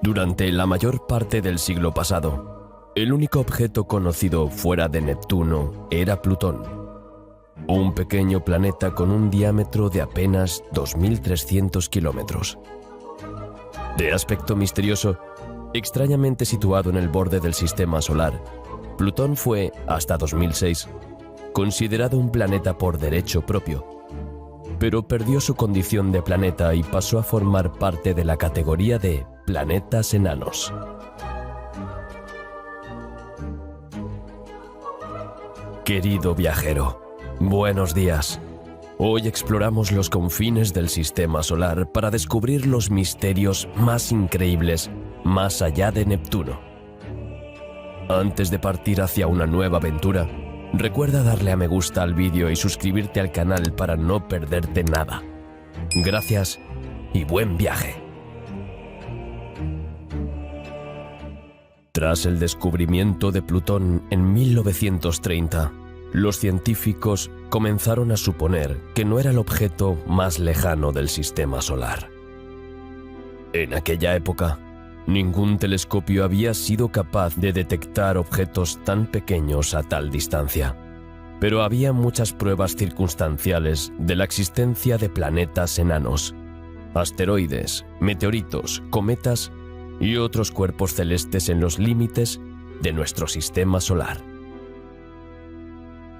Durante la mayor parte del siglo pasado, el único objeto conocido fuera de Neptuno era Plutón, un pequeño planeta con un diámetro de apenas 2.300 kilómetros. De aspecto misterioso, extrañamente situado en el borde del sistema solar, Plutón fue, hasta 2006, considerado un planeta por derecho propio, pero perdió su condición de planeta y pasó a formar parte de la categoría de planetas enanos. Querido viajero, buenos días. Hoy exploramos los confines del sistema solar para descubrir los misterios más increíbles más allá de Neptuno. Antes de partir hacia una nueva aventura, recuerda darle a me gusta al vídeo y suscribirte al canal para no perderte nada. Gracias y buen viaje. Tras el descubrimiento de Plutón en 1930, los científicos comenzaron a suponer que no era el objeto más lejano del sistema solar. En aquella época, ningún telescopio había sido capaz de detectar objetos tan pequeños a tal distancia, pero había muchas pruebas circunstanciales de la existencia de planetas enanos, asteroides, meteoritos, cometas y otros cuerpos celestes en los límites de nuestro sistema solar.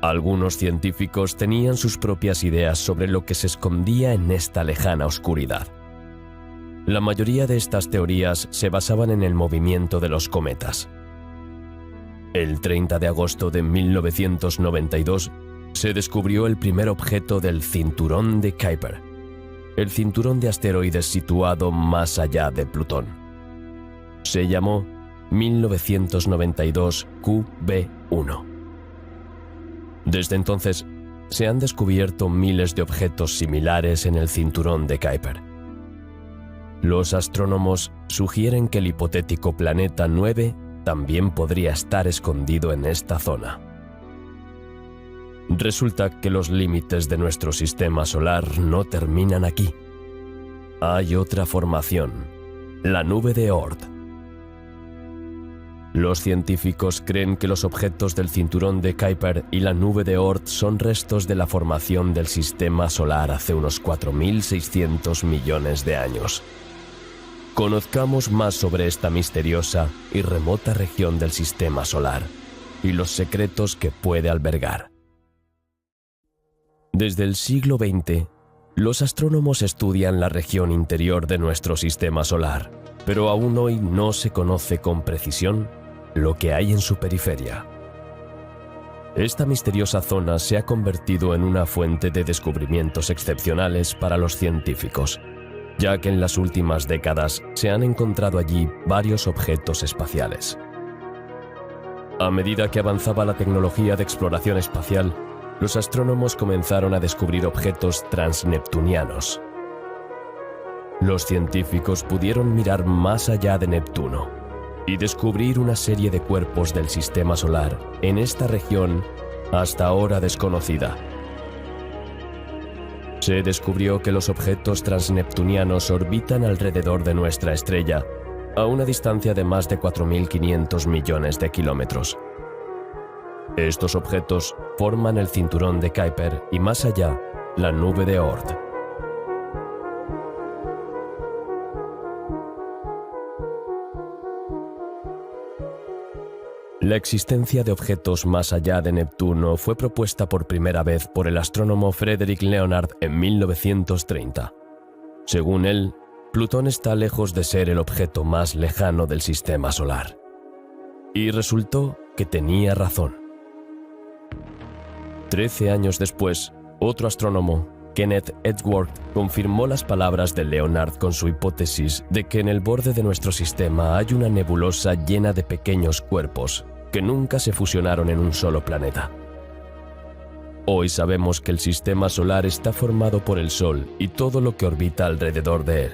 Algunos científicos tenían sus propias ideas sobre lo que se escondía en esta lejana oscuridad. La mayoría de estas teorías se basaban en el movimiento de los cometas. El 30 de agosto de 1992 se descubrió el primer objeto del cinturón de Kuiper, el cinturón de asteroides situado más allá de Plutón. Se llamó 1992 QB1. Desde entonces, se han descubierto miles de objetos similares en el cinturón de Kuiper. Los astrónomos sugieren que el hipotético planeta 9 también podría estar escondido en esta zona. Resulta que los límites de nuestro sistema solar no terminan aquí. Hay otra formación, la nube de Oort. Los científicos creen que los objetos del cinturón de Kuiper y la nube de Oort son restos de la formación del sistema solar hace unos 4.600 millones de años. Conozcamos más sobre esta misteriosa y remota región del sistema solar y los secretos que puede albergar. Desde el siglo XX, los astrónomos estudian la región interior de nuestro sistema solar, pero aún hoy no se conoce con precisión lo que hay en su periferia. Esta misteriosa zona se ha convertido en una fuente de descubrimientos excepcionales para los científicos, ya que en las últimas décadas se han encontrado allí varios objetos espaciales. A medida que avanzaba la tecnología de exploración espacial, los astrónomos comenzaron a descubrir objetos transneptunianos. Los científicos pudieron mirar más allá de Neptuno y descubrir una serie de cuerpos del sistema solar en esta región hasta ahora desconocida. Se descubrió que los objetos transneptunianos orbitan alrededor de nuestra estrella a una distancia de más de 4.500 millones de kilómetros. Estos objetos forman el cinturón de Kuiper y más allá, la nube de Oort. La existencia de objetos más allá de Neptuno fue propuesta por primera vez por el astrónomo Frederick Leonard en 1930. Según él, Plutón está lejos de ser el objeto más lejano del sistema solar. Y resultó que tenía razón. 13 años después, otro astrónomo, Kenneth Edgeworth, confirmó las palabras de Leonard con su hipótesis de que en el borde de nuestro sistema hay una nebulosa llena de pequeños cuerpos que nunca se fusionaron en un solo planeta. Hoy sabemos que el sistema solar está formado por el Sol y todo lo que orbita alrededor de él: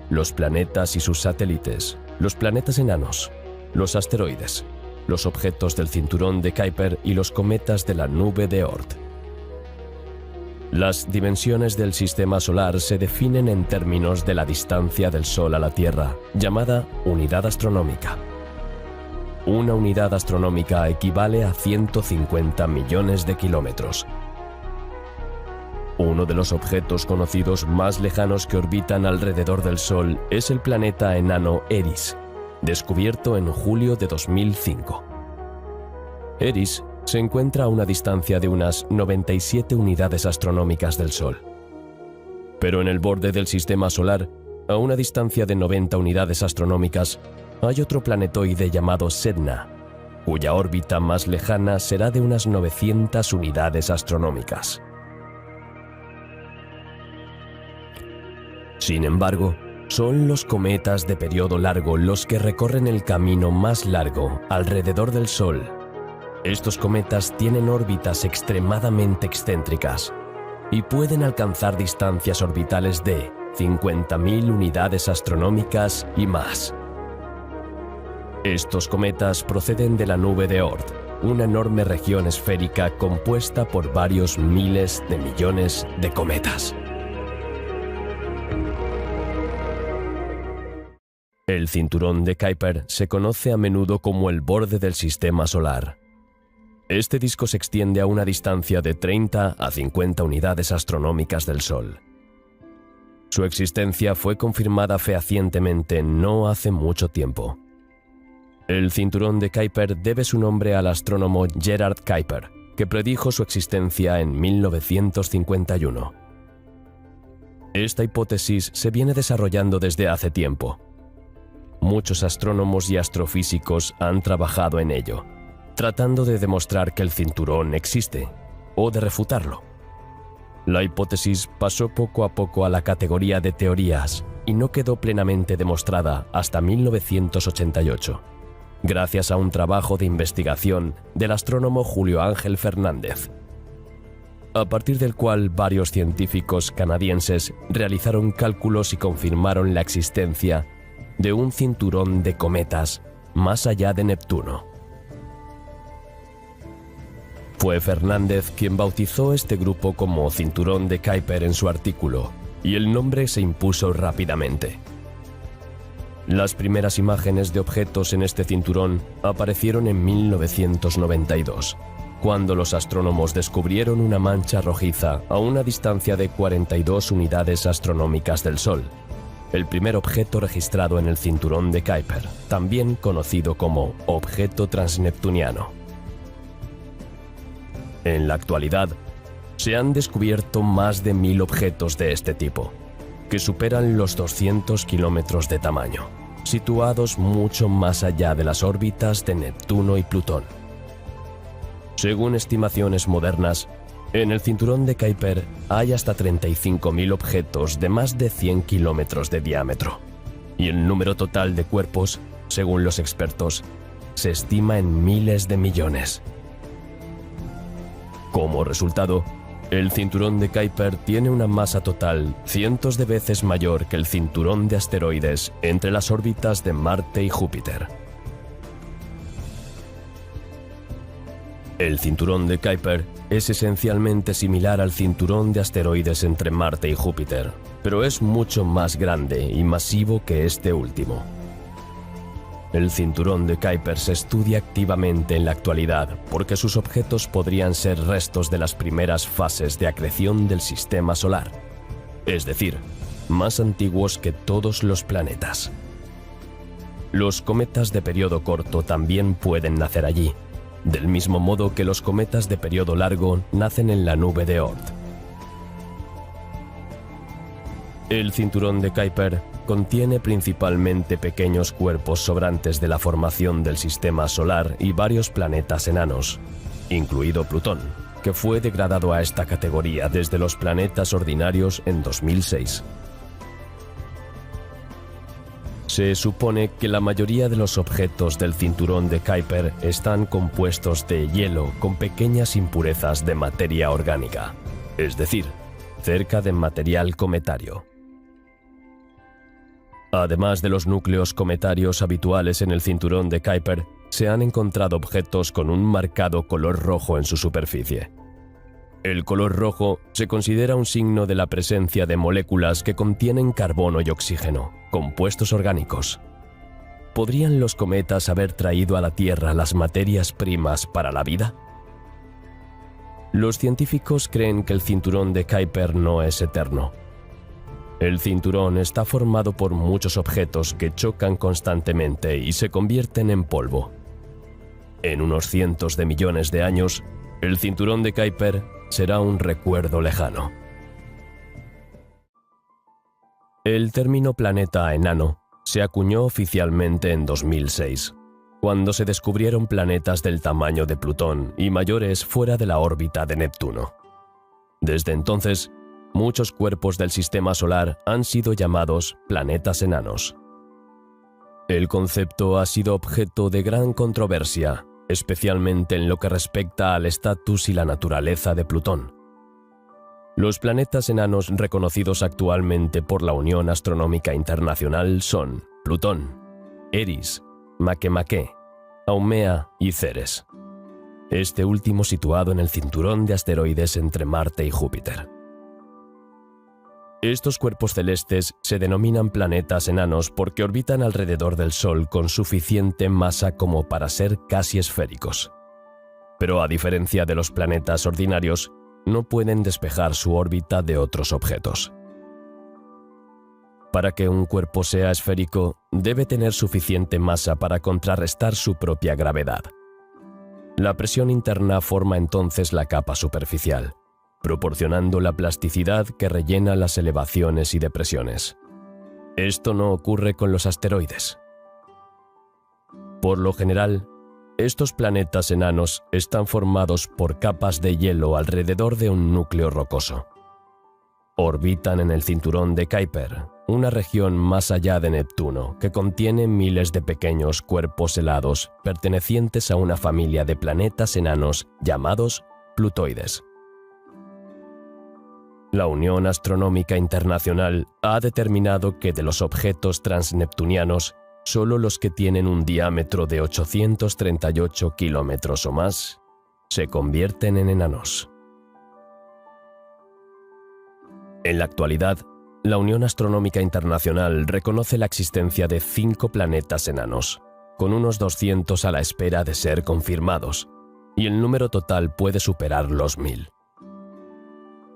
los planetas y sus satélites, los planetas enanos, los asteroides, los objetos del cinturón de Kuiper y los cometas de la nube de Oort. Las dimensiones del sistema solar se definen en términos de la distancia del Sol a la Tierra, llamada unidad astronómica. Una unidad astronómica equivale a 150 millones de kilómetros. Uno de los objetos conocidos más lejanos que orbitan alrededor del Sol es el planeta enano Eris, descubierto en julio de 2005. Eris se encuentra a una distancia de unas 97 unidades astronómicas del Sol. Pero en el borde del sistema solar, a una distancia de 90 unidades astronómicas, hay otro planetoide llamado Sedna, cuya órbita más lejana será de unas 900 unidades astronómicas. Sin embargo, son los cometas de periodo largo los que recorren el camino más largo alrededor del Sol. Estos cometas tienen órbitas extremadamente excéntricas y pueden alcanzar distancias orbitales de 50.000 unidades astronómicas y más. Estos cometas proceden de la nube de Oort, una enorme región esférica compuesta por varios miles de millones de cometas. El cinturón de Kuiper se conoce a menudo como el borde del sistema solar. Este disco se extiende a una distancia de 30 a 50 unidades astronómicas del Sol. Su existencia fue confirmada fehacientemente no hace mucho tiempo. El cinturón de Kuiper debe su nombre al astrónomo Gerard Kuiper, que predijo su existencia en 1951. Esta hipótesis se viene desarrollando desde hace tiempo. Muchos astrónomos y astrofísicos han trabajado en ello, tratando de demostrar que el cinturón existe, o de refutarlo. La hipótesis pasó poco a poco a la categoría de teorías y no quedó plenamente demostrada hasta 1988, gracias a un trabajo de investigación del astrónomo Julio Ángel Fernández, a partir del cual varios científicos canadienses realizaron cálculos y confirmaron la existencia de un cinturón de cometas más allá de Neptuno. Fue Fernández quien bautizó este grupo como Cinturón de Kuiper en su artículo, y el nombre se impuso rápidamente. Las primeras imágenes de objetos en este cinturón aparecieron en 1992, cuando los astrónomos descubrieron una mancha rojiza a una distancia de 42 unidades astronómicas del Sol, el primer objeto registrado en el cinturón de Kuiper, también conocido como objeto transneptuniano. En la actualidad, se han descubierto más de 1000 objetos de este tipo, que superan los 200 kilómetros de tamaño, situados mucho más allá de las órbitas de Neptuno y Plutón. Según estimaciones modernas, en el cinturón de Kuiper hay hasta 35.000 objetos de más de 100 kilómetros de diámetro, y el número total de cuerpos, según los expertos, se estima en miles de millones. Como resultado, el cinturón de Kuiper tiene una masa total cientos de veces mayor que el cinturón de asteroides entre las órbitas de Marte y Júpiter. El cinturón de Kuiper es esencialmente similar al cinturón de asteroides entre Marte y Júpiter, pero es mucho más grande y masivo que este último. El cinturón de Kuiper se estudia activamente en la actualidad porque sus objetos podrían ser restos de las primeras fases de acreción del sistema solar, es decir, más antiguos que todos los planetas. Los cometas de periodo corto también pueden nacer allí, del mismo modo que los cometas de periodo largo nacen en la nube de Oort. El cinturón de Kuiper contiene principalmente pequeños cuerpos sobrantes de la formación del sistema solar y varios planetas enanos, incluido Plutón, que fue degradado a esta categoría desde los planetas ordinarios en 2006. Se supone que la mayoría de los objetos del cinturón de Kuiper están compuestos de hielo con pequeñas impurezas de materia orgánica, es decir, cerca de material cometario. Además de los núcleos cometarios habituales en el cinturón de Kuiper, se han encontrado objetos con un marcado color rojo en su superficie. El color rojo se considera un signo de la presencia de moléculas que contienen carbono y oxígeno, compuestos orgánicos. ¿Podrían los cometas haber traído a la Tierra las materias primas para la vida? Los científicos creen que el cinturón de Kuiper no es eterno. El cinturón está formado por muchos objetos que chocan constantemente y se convierten en polvo. En unos cientos de millones de años, el cinturón de Kuiper será un recuerdo lejano. El término planeta enano se acuñó oficialmente en 2006, cuando se descubrieron planetas del tamaño de Plutón y mayores fuera de la órbita de Neptuno. Desde entonces, muchos cuerpos del sistema solar han sido llamados planetas enanos. El concepto ha sido objeto de gran controversia, especialmente en lo que respecta al estatus y la naturaleza de Plutón. Los planetas enanos reconocidos actualmente por la Unión Astronómica Internacional son Plutón, Eris, Makemake, Haumea y Ceres, este último situado en el cinturón de asteroides entre Marte y Júpiter. Estos cuerpos celestes se denominan planetas enanos porque orbitan alrededor del Sol con suficiente masa como para ser casi esféricos. Pero a diferencia de los planetas ordinarios, no pueden despejar su órbita de otros objetos. Para que un cuerpo sea esférico, debe tener suficiente masa para contrarrestar su propia gravedad. La presión interna forma entonces la capa superficial, proporcionando la plasticidad que rellena las elevaciones y depresiones. Esto no ocurre con los asteroides. Por lo general, estos planetas enanos están formados por capas de hielo alrededor de un núcleo rocoso. Orbitan en el cinturón de Kuiper, una región más allá de Neptuno que contiene miles de pequeños cuerpos helados pertenecientes a una familia de planetas enanos llamados plutoides. La Unión Astronómica Internacional ha determinado que de los objetos transneptunianos, solo los que tienen un diámetro de 838 kilómetros o más se convierten en enanos. En la actualidad, la Unión Astronómica Internacional reconoce la existencia de 5 planetas enanos, con unos 200 a la espera de ser confirmados, y el número total puede superar los 1000.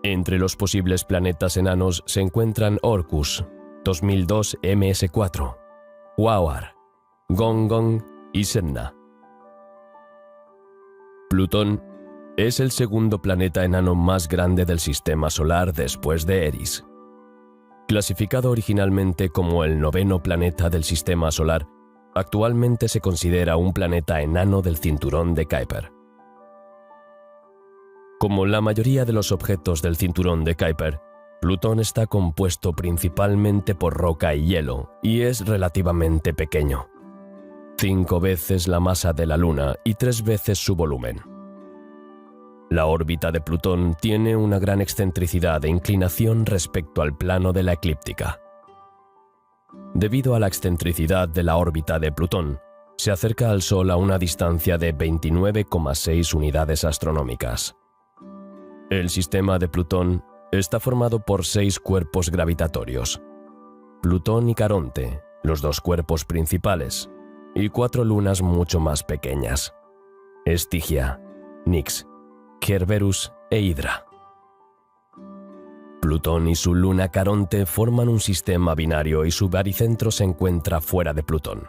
Entre los posibles planetas enanos se encuentran Orcus, 2002 MS4, Quaoar, Gongon y Sedna. Plutón es el segundo planeta enano más grande del sistema solar después de Eris. Clasificado originalmente como el 9º planeta del sistema solar, actualmente se considera un planeta enano del cinturón de Kuiper. Como la mayoría de los objetos del cinturón de Kuiper, Plutón está compuesto principalmente por roca y hielo y es relativamente pequeño. 5 veces la masa de la Luna y 3 veces su volumen. La órbita de Plutón tiene una gran excentricidad e inclinación respecto al plano de la eclíptica. Debido a la excentricidad de la órbita de Plutón, se acerca al Sol a una distancia de 29,6 unidades astronómicas. El sistema de Plutón está formado por 6 cuerpos gravitatorios: Plutón y Caronte, los 2 cuerpos principales, y 4 lunas mucho más pequeñas: Estigia, Nix, Kerberos e Hydra. Plutón y su luna Caronte forman un sistema binario y su baricentro se encuentra fuera de Plutón.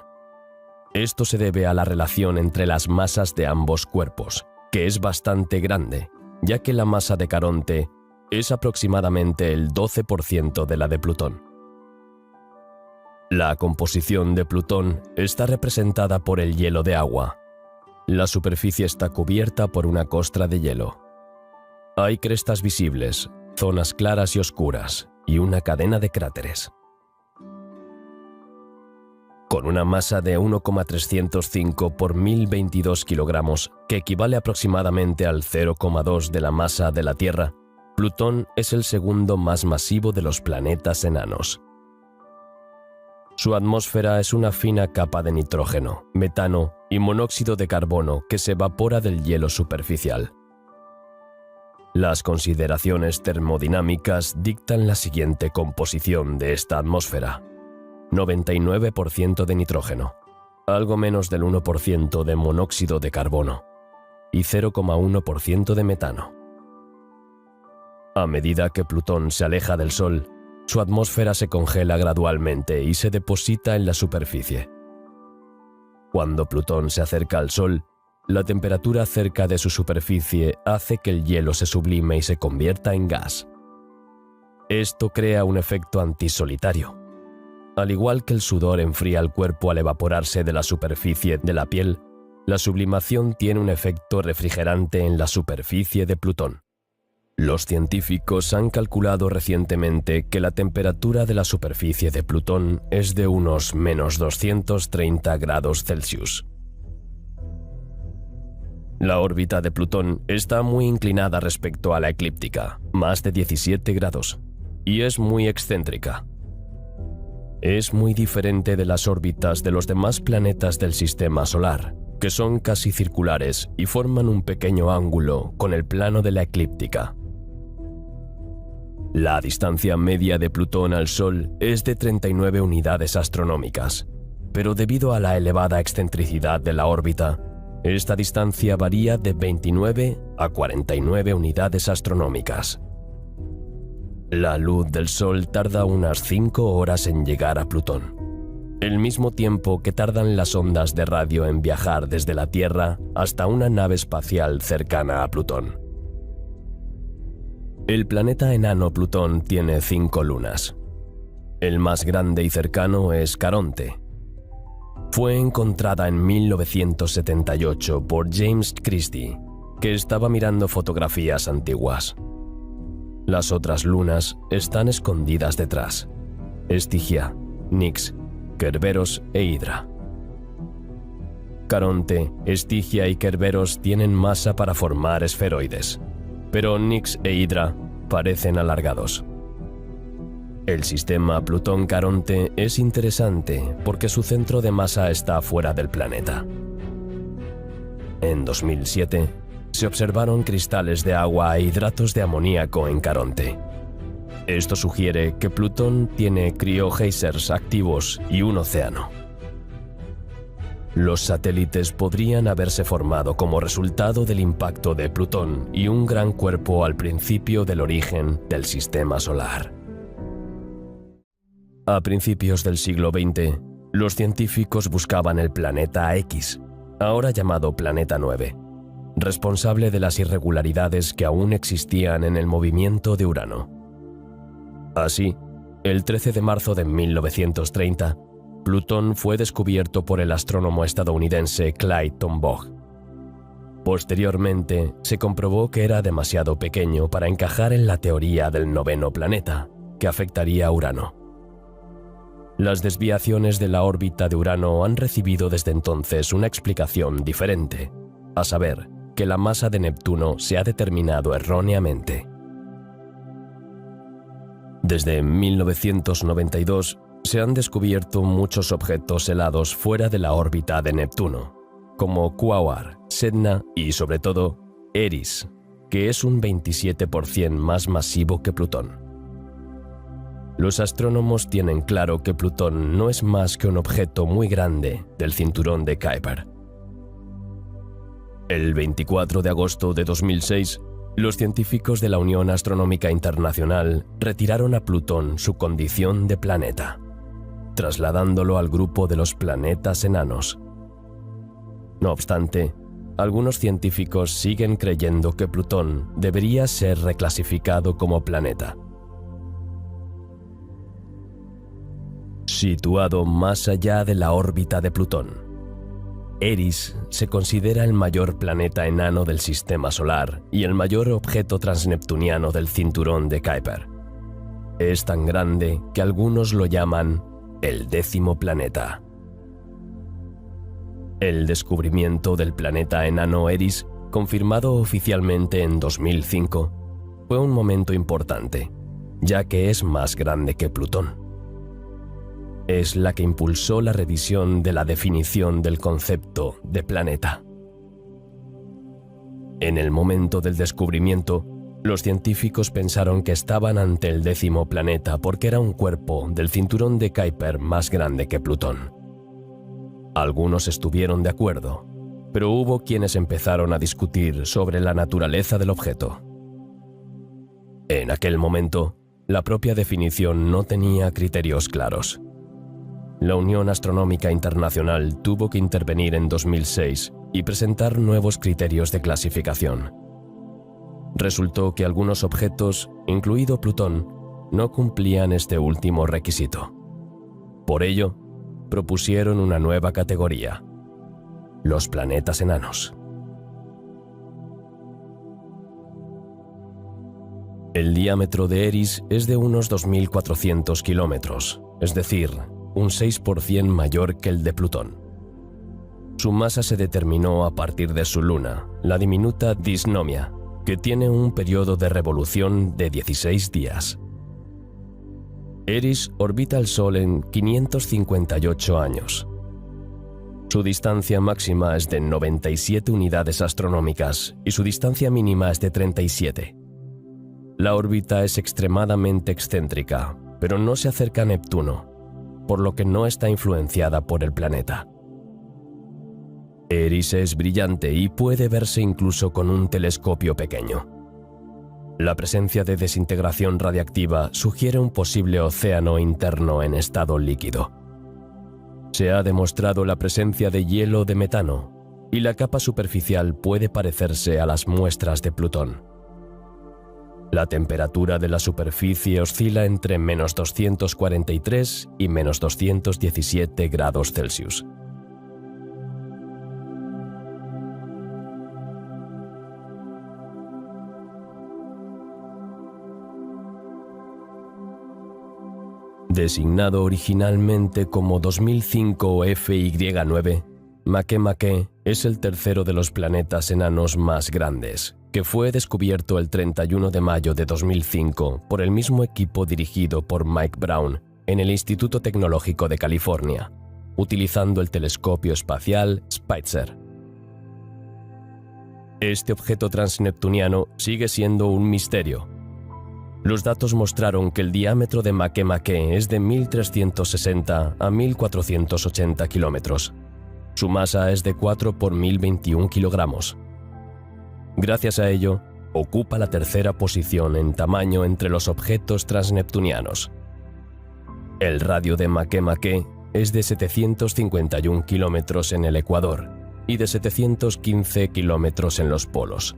Esto se debe a la relación entre las masas de ambos cuerpos, que es bastante grande, ya que la masa de Caronte es aproximadamente el 12% de la de Plutón. La composición de Plutón está representada por el hielo de agua. La superficie está cubierta por una costra de hielo. Hay crestas visibles, zonas claras y oscuras, y una cadena de cráteres. Con una masa de 1,305 por 1022 kilogramos, que equivale aproximadamente al 0,2 de la masa de la Tierra, Plutón es el segundo más masivo de los planetas enanos. Su atmósfera es una fina capa de nitrógeno, metano y monóxido de carbono que se evapora del hielo superficial. Las consideraciones termodinámicas dictan la siguiente composición de esta atmósfera: 99% de nitrógeno, algo menos del 1% de monóxido de carbono y 0,1% de metano. A medida que Plutón se aleja del Sol, su atmósfera se congela gradualmente y se deposita en la superficie. Cuando Plutón se acerca al Sol, la temperatura cerca de su superficie hace que el hielo se sublime y se convierta en gas. Esto crea un efecto antisolitario. Al igual que el sudor enfría el cuerpo al evaporarse de la superficie de la piel, la sublimación tiene un efecto refrigerante en la superficie de Plutón. Los científicos han calculado recientemente que la temperatura de la superficie de Plutón es de unos menos 230 grados Celsius. La órbita de Plutón está muy inclinada respecto a la eclíptica, más de 17 grados, y es muy excéntrica. Es muy diferente de las órbitas de los demás planetas del Sistema Solar, que son casi circulares y forman un pequeño ángulo con el plano de la eclíptica. La distancia media de Plutón al Sol es de 39 unidades astronómicas, pero debido a la elevada excentricidad de la órbita, esta distancia varía de 29 a 49 unidades astronómicas. La luz del Sol tarda unas 5 horas en llegar a Plutón, el mismo tiempo que tardan las ondas de radio en viajar desde la Tierra hasta una nave espacial cercana a Plutón. El planeta enano Plutón tiene 5 lunas. El más grande y cercano es Caronte. Fue encontrada en 1978 por James Christie, que estaba mirando fotografías antiguas. Las otras lunas están escondidas detrás: Estigia, Nix, Kerberos e Hydra. Caronte, Estigia y Kerberos tienen masa para formar esferoides, pero Nix e Hydra parecen alargados. El sistema Plutón-Caronte es interesante porque su centro de masa está fuera del planeta. En 2007, se observaron cristales de agua e hidratos de amoníaco en Caronte. Esto sugiere que Plutón tiene criogeysers activos y un océano. Los satélites podrían haberse formado como resultado del impacto de Plutón y un gran cuerpo al principio del origen del Sistema Solar. A principios del siglo XX, los científicos buscaban el planeta X, ahora llamado Planeta 9, responsable de las irregularidades que aún existían en el movimiento de Urano. Así, el 13 de marzo de 1930, Plutón fue descubierto por el astrónomo estadounidense Clyde Tombaugh. Posteriormente, se comprobó que era demasiado pequeño para encajar en la teoría del noveno planeta, que afectaría a Urano. Las desviaciones de la órbita de Urano han recibido desde entonces una explicación diferente, a saber, que la masa de Neptuno se ha determinado erróneamente. Desde 1992 se han descubierto muchos objetos helados fuera de la órbita de Neptuno, como Quasar, Sedna y, sobre todo, Eris, que es un 27% más masivo que Plutón. Los astrónomos tienen claro que Plutón no es más que un objeto muy grande del cinturón de Kuiper. El 24 de agosto de 2006, los científicos de la Unión Astronómica Internacional retiraron a Plutón su condición de planeta, trasladándolo al grupo de los planetas enanos. No obstante, algunos científicos siguen creyendo que Plutón debería ser reclasificado como planeta. Situado más allá de la órbita de Plutón, Eris se considera el mayor planeta enano del Sistema Solar y el mayor objeto transneptuniano del cinturón de Kuiper. Es tan grande que algunos lo llaman el 10º planeta. El descubrimiento del planeta enano Eris, confirmado oficialmente en 2005, fue un momento importante, ya que es más grande que Plutón. Es la que impulsó la revisión de la definición del concepto de planeta. En el momento del descubrimiento, Los científicos pensaron que estaban ante el 10º planeta porque era un cuerpo del cinturón de Kuiper más grande que Plutón. Algunos estuvieron de acuerdo, pero hubo quienes empezaron a discutir sobre la naturaleza del objeto. En aquel momento, la propia definición no tenía criterios claros. La Unión Astronómica Internacional tuvo que intervenir en 2006 y presentar nuevos criterios de clasificación. Resultó que algunos objetos, incluido Plutón, no cumplían este último requisito. Por ello, propusieron una nueva categoría: los planetas enanos. El diámetro de Eris es de unos 2.400 kilómetros, es decir, un 6% mayor que el de Plutón. Su masa se determinó a partir de su luna, la diminuta Dysnomia, que tiene un periodo de revolución de 16 días. Eris orbita el Sol en 558 años. Su distancia máxima es de 97 unidades astronómicas y su distancia mínima es de 37. La órbita es extremadamente excéntrica, pero no se acerca a Neptuno, por lo que no está influenciada por el planeta. Eris es brillante y puede verse incluso con un telescopio pequeño. La presencia de desintegración radiactiva sugiere un posible océano interno en estado líquido. Se ha demostrado la presencia de hielo de metano, y la capa superficial puede parecerse a las muestras de Plutón. La temperatura de la superficie oscila entre -243 y -217 grados Celsius. Designado originalmente como 2005 FY9, Makemake es el tercero de los planetas enanos más grandes, que fue descubierto el 31 de mayo de 2005 por el mismo equipo dirigido por Mike Brown en el Instituto Tecnológico de California, utilizando el telescopio espacial Spitzer. Este objeto transneptuniano sigue siendo un misterio. Los datos mostraron que el diámetro de Makemake es de 1.360 a 1.480 kilómetros. Su masa es de 4 por 1.021 kilogramos. Gracias a ello, ocupa la tercera posición en tamaño entre los objetos transneptunianos. El radio de Makemake es de 751 kilómetros en el ecuador y de 715 kilómetros en los polos.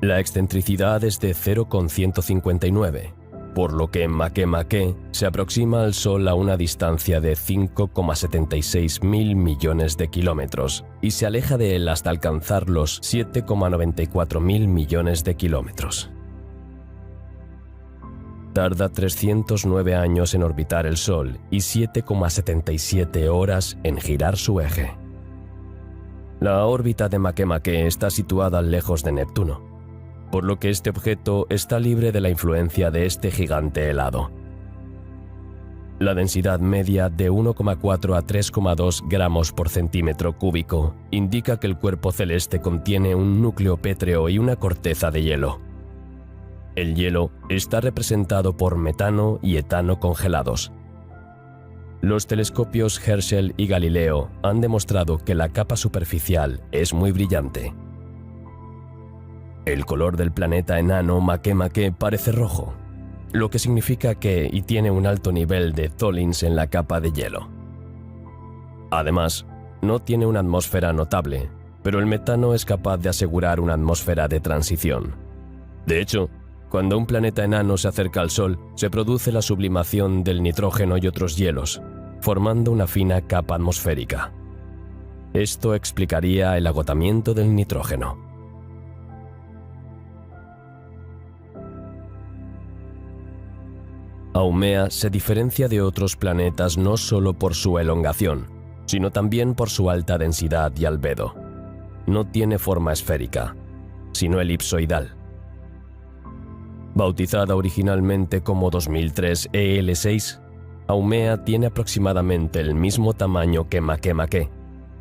La excentricidad es de 0,159, por lo que Makemake se aproxima al Sol a una distancia de 5,76 mil millones de kilómetros y se aleja de él hasta alcanzar los 7,94 mil millones de kilómetros. Tarda 309 años en orbitar el Sol y 7,77 horas en girar su eje. La órbita de Makemake está situada lejos de Neptuno, por lo que este objeto está libre de la influencia de este gigante helado. La densidad media de 1,4 a 3,2 gramos por centímetro cúbico indica que el cuerpo celeste contiene un núcleo pétreo y una corteza de hielo. El hielo está representado por metano y etano congelados. Los telescopios Herschel y Galileo han demostrado que la capa superficial es muy brillante. El color del planeta enano Makemake parece rojo, lo que significa que tiene un alto nivel de tholins en la capa de hielo. Además, no tiene una atmósfera notable, pero el metano es capaz de asegurar una atmósfera de transición. De hecho, cuando un planeta enano se acerca al Sol, se produce la sublimación del nitrógeno y otros hielos, formando una fina capa atmosférica. Esto explicaría el agotamiento del nitrógeno. Haumea se diferencia de otros planetas no solo por su elongación, sino también por su alta densidad y albedo. No tiene forma esférica, sino elipsoidal. Bautizada originalmente como 2003 EL6, Haumea tiene aproximadamente el mismo tamaño que Makemake,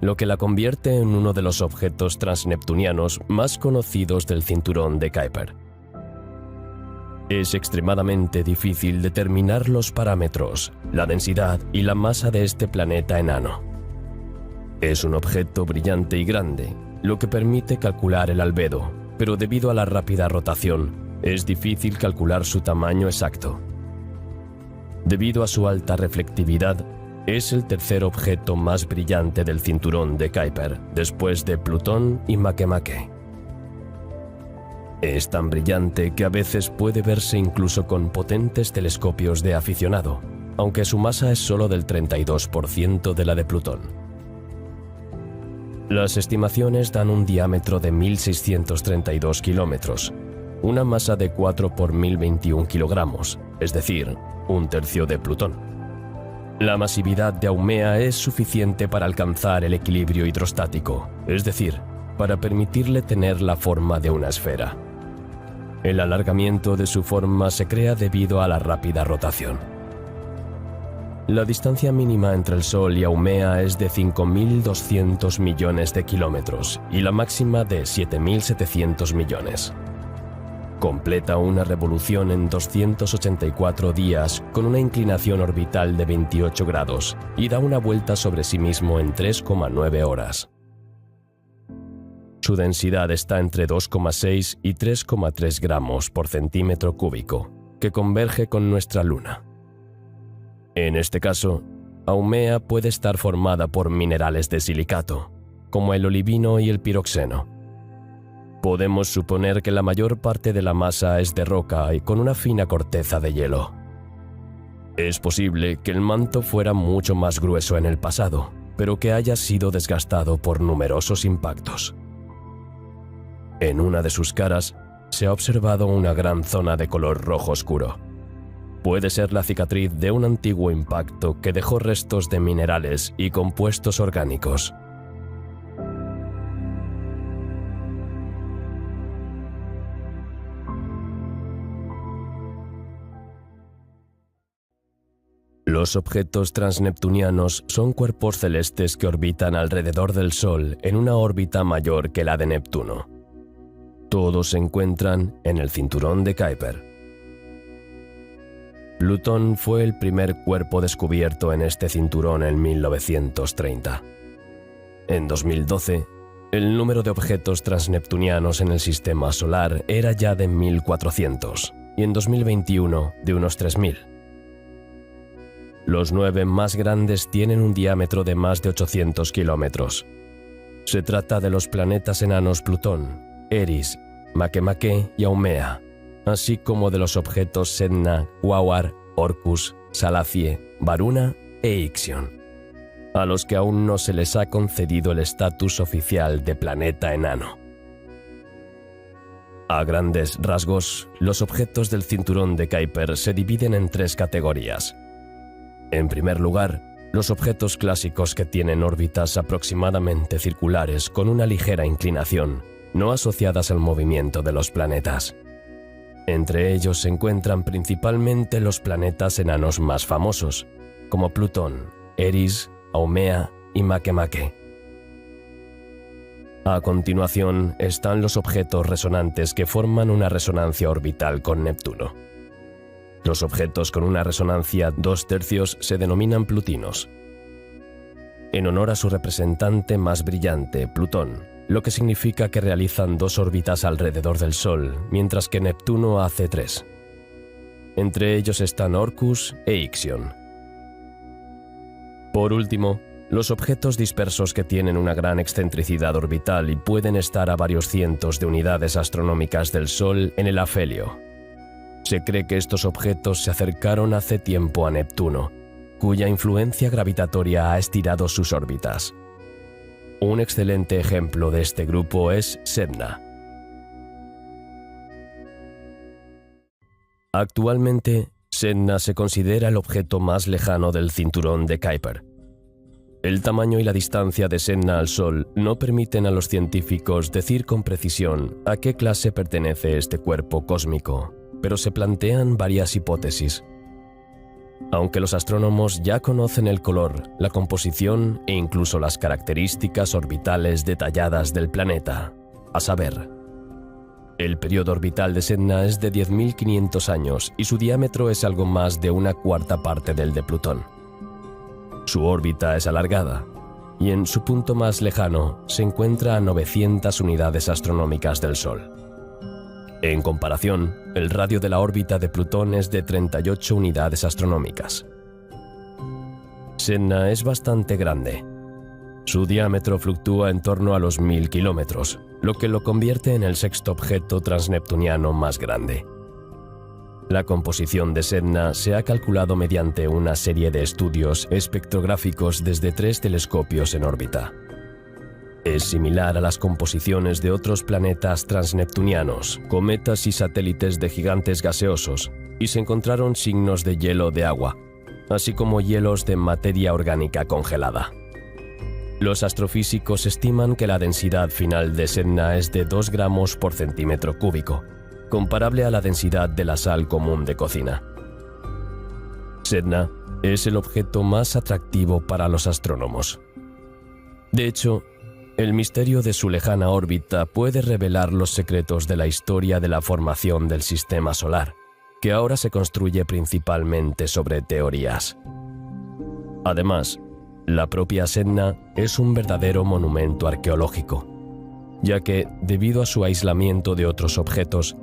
lo que la convierte en uno de los objetos transneptunianos más conocidos del cinturón de Kuiper. Es extremadamente difícil determinar los parámetros, la densidad y la masa de este planeta enano. Es un objeto brillante y grande, lo que permite calcular el albedo, pero debido a la rápida rotación, es difícil calcular su tamaño exacto. Debido a su alta reflectividad, es el tercer objeto más brillante del cinturón de Kuiper, después de Plutón y Makemake. Es tan brillante que a veces puede verse incluso con potentes telescopios de aficionado, aunque su masa es solo del 32% de la de Plutón. Las estimaciones dan un diámetro de 1.632 kilómetros, una masa de 4 por 1.021 kilogramos, es decir, un tercio de Plutón. La masividad de Haumea es suficiente para alcanzar el equilibrio hidrostático, es decir, para permitirle tener la forma de una esfera. El alargamiento de su forma se crea debido a la rápida rotación. La distancia mínima entre el Sol y Haumea es de 5.200 millones de kilómetros y la máxima de 7.700 millones. Completa una revolución en 284 días con una inclinación orbital de 28 grados y da una vuelta sobre sí mismo en 3,9 horas. Su densidad está entre 2,6 y 3,3 gramos por centímetro cúbico, que converge con nuestra Luna. En este caso, Haumea puede estar formada por minerales de silicato, como el olivino y el piroxeno. Podemos suponer que la mayor parte de la masa es de roca y con una fina corteza de hielo. Es posible que el manto fuera mucho más grueso en el pasado, pero que haya sido desgastado por numerosos impactos. En una de sus caras se ha observado una gran zona de color rojo oscuro. Puede ser la cicatriz de un antiguo impacto que dejó restos de minerales y compuestos orgánicos. Los objetos transneptunianos son cuerpos celestes que orbitan alrededor del Sol en una órbita mayor que la de Neptuno. Todos se encuentran en el cinturón de Kuiper. Plutón fue el primer cuerpo descubierto en este cinturón en 1930. En 2012, el número de objetos transneptunianos en el sistema solar era ya de 1.400 y en 2021 de unos 3.000. Los 9 más grandes tienen un diámetro de más de 800 kilómetros. Se trata de los planetas enanos Plutón, Eris, Makemake y Haumea, así como de los objetos Sedna, Quaoar, Orcus, Salacie, Varuna e Ixion, a los que aún no se les ha concedido el estatus oficial de planeta enano. A grandes rasgos, los objetos del cinturón de Kuiper se dividen en 3 categorías. En primer lugar, los objetos clásicos que tienen órbitas aproximadamente circulares con una ligera inclinación, no asociadas al movimiento de los planetas. Entre ellos se encuentran principalmente los planetas enanos más famosos, como Plutón, Eris, Haumea y Makemake. A continuación están los objetos resonantes que forman una resonancia orbital con Neptuno. Los objetos con una resonancia 2/3 se denominan plutinos, en honor a su representante más brillante, Plutón, lo que significa que realizan 2 órbitas alrededor del Sol, mientras que Neptuno hace 3. Entre ellos están Orcus e Ixion. Por último, los objetos dispersos que tienen una gran excentricidad orbital y pueden estar a varios cientos de unidades astronómicas del Sol en el afelio. Se cree que estos objetos se acercaron hace tiempo a Neptuno, cuya influencia gravitatoria ha estirado sus órbitas. Un excelente ejemplo de este grupo es Sedna. Actualmente, Sedna se considera el objeto más lejano del cinturón de Kuiper. El tamaño y la distancia de Sedna al Sol no permiten a los científicos decir con precisión a qué clase pertenece este cuerpo cósmico, pero se plantean varias hipótesis. aunque los astrónomos ya conocen el color, la composición e incluso las características orbitales detalladas del planeta, a saber, el periodo orbital de Sedna es de 10.500 años y su diámetro es algo más de una cuarta parte del de Plutón. Su órbita es alargada, y en su punto más lejano se encuentra a 900 unidades astronómicas del Sol. En comparación, el radio de la órbita de Plutón es de 38 unidades astronómicas. Sedna es bastante grande. Su diámetro fluctúa en torno a los 1.000 kilómetros, lo que lo convierte en el sexto objeto transneptuniano más grande. La composición de Sedna se ha calculado mediante una serie de estudios espectrográficos desde 3 telescopios en órbita. Es similar a las composiciones de otros planetas transneptunianos, cometas y satélites de gigantes gaseosos, y se encontraron signos de hielo de agua, así como hielos de materia orgánica congelada. Los astrofísicos estiman que la densidad final de Sedna es de 2 gramos por centímetro cúbico, comparable a la densidad de la sal común de cocina. Sedna es el objeto más atractivo para los astrónomos. De hecho, el misterio de su lejana órbita puede revelar los secretos de la historia de la formación del sistema solar, que ahora se construye principalmente sobre teorías. Además, la propia Sedna es un verdadero monumento arqueológico, ya que, debido a su aislamiento de otros objetos,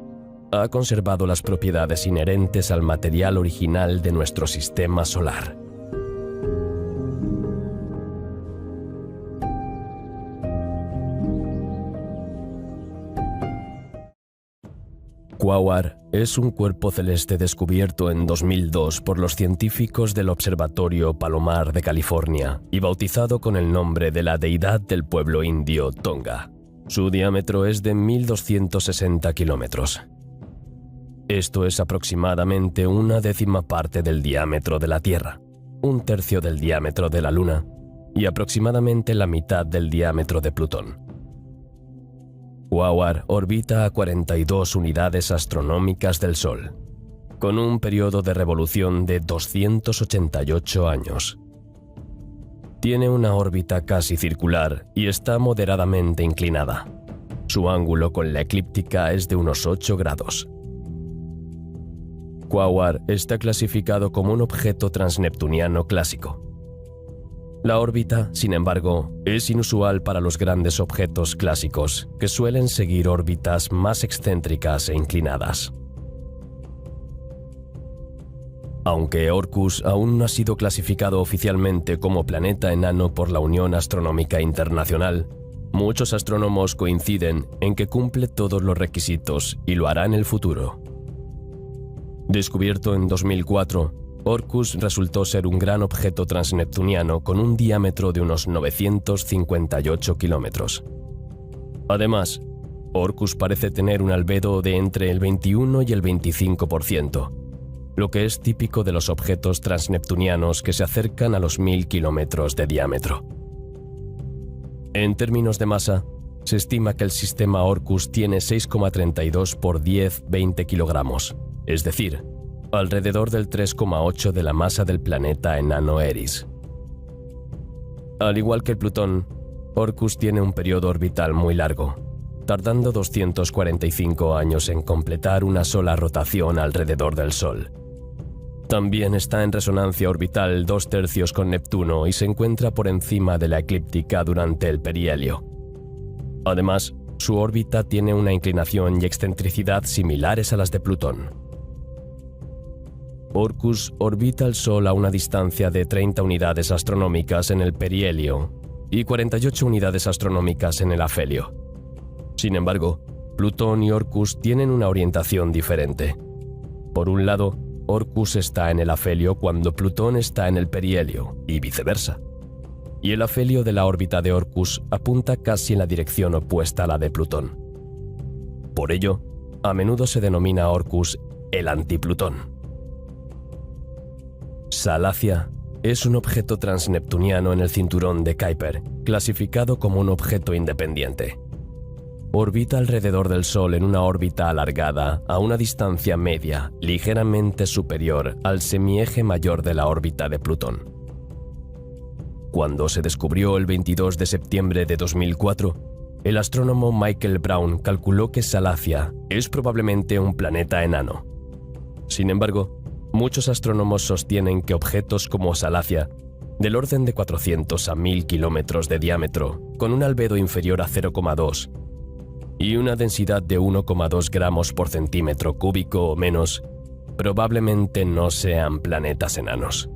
ha conservado las propiedades inherentes al material original de nuestro sistema solar. Quaoar es un cuerpo celeste descubierto en 2002 por los científicos del Observatorio Palomar de California y bautizado con el nombre de la deidad del pueblo indio Tonga. Su diámetro es de 1.260 kilómetros. Esto es aproximadamente 1/10 parte del diámetro de la Tierra, 1/3 del diámetro de la Luna y aproximadamente la mitad del diámetro de Plutón. Quaoar orbita a 42 unidades astronómicas del Sol, con un periodo de revolución de 288 años. Tiene una órbita casi circular y está moderadamente inclinada. Su ángulo con la eclíptica es de unos 8 grados. Quaoar está clasificado como un objeto transneptuniano clásico. La órbita, sin embargo, es inusual para los grandes objetos clásicos, que suelen seguir órbitas más excéntricas e inclinadas. Aunque Orcus aún no ha sido clasificado oficialmente como planeta enano por la Unión Astronómica Internacional, muchos astrónomos coinciden en que cumple todos los requisitos y lo hará en el futuro. Descubierto en 2004, Orcus resultó ser un gran objeto transneptuniano con un diámetro de unos 958 kilómetros. Además, Orcus parece tener un albedo de entre el 21 y el 25%, lo que es típico de los objetos transneptunianos que se acercan a los 1.000 kilómetros de diámetro. En términos de masa, se estima que el sistema Orcus tiene 6,32 por 10-20 kilogramos, es decir, alrededor del 3,8 de la masa del planeta enano Eris. Al igual que el Plutón, Orcus tiene un periodo orbital muy largo, tardando 245 años en completar una sola rotación alrededor del Sol. También está en resonancia orbital 2/3 con Neptuno y se encuentra por encima de la eclíptica durante el perihelio. Además, su órbita tiene una inclinación y excentricidad similares a las de Plutón. Orcus orbita el Sol a una distancia de 30 unidades astronómicas en el perihelio y 48 unidades astronómicas en el afelio. Sin embargo, Plutón y Orcus tienen una orientación diferente. Por un lado, Orcus está en el afelio cuando Plutón está en el perihelio, y viceversa. Y el afelio de la órbita de Orcus apunta casi en la dirección opuesta a la de Plutón. Por ello, a menudo se denomina a Orcus el antiplutón. Salacia es un objeto transneptuniano en el cinturón de Kuiper, clasificado como un objeto independiente. Orbita alrededor del Sol en una órbita alargada a una distancia media ligeramente superior al semieje mayor de la órbita de Plutón. Cuando se descubrió el 22 de septiembre de 2004, el astrónomo Michael Brown calculó que Salacia es probablemente un planeta enano. Sin embargo, muchos astrónomos sostienen que objetos como Salacia, del orden de 400 a 1000 kilómetros de diámetro, con un albedo inferior a 0,2 y una densidad de 1,2 gramos por centímetro cúbico o menos, probablemente no sean planetas enanos.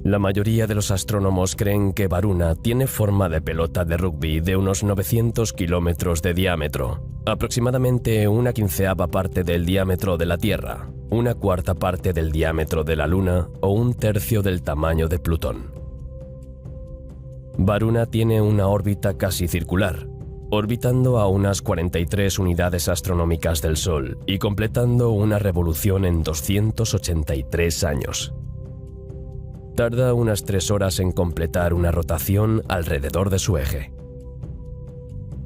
La mayoría de los astrónomos creen que Varuna tiene forma de pelota de rugby de unos 900 kilómetros de diámetro, aproximadamente una quinceava parte del diámetro de la Tierra, una cuarta parte del diámetro de la Luna o un tercio del tamaño de Plutón. Varuna tiene una órbita casi circular, orbitando a unas 43 unidades astronómicas del Sol y completando una revolución en 283 años. Tarda unas 3 horas en completar una rotación alrededor de su eje.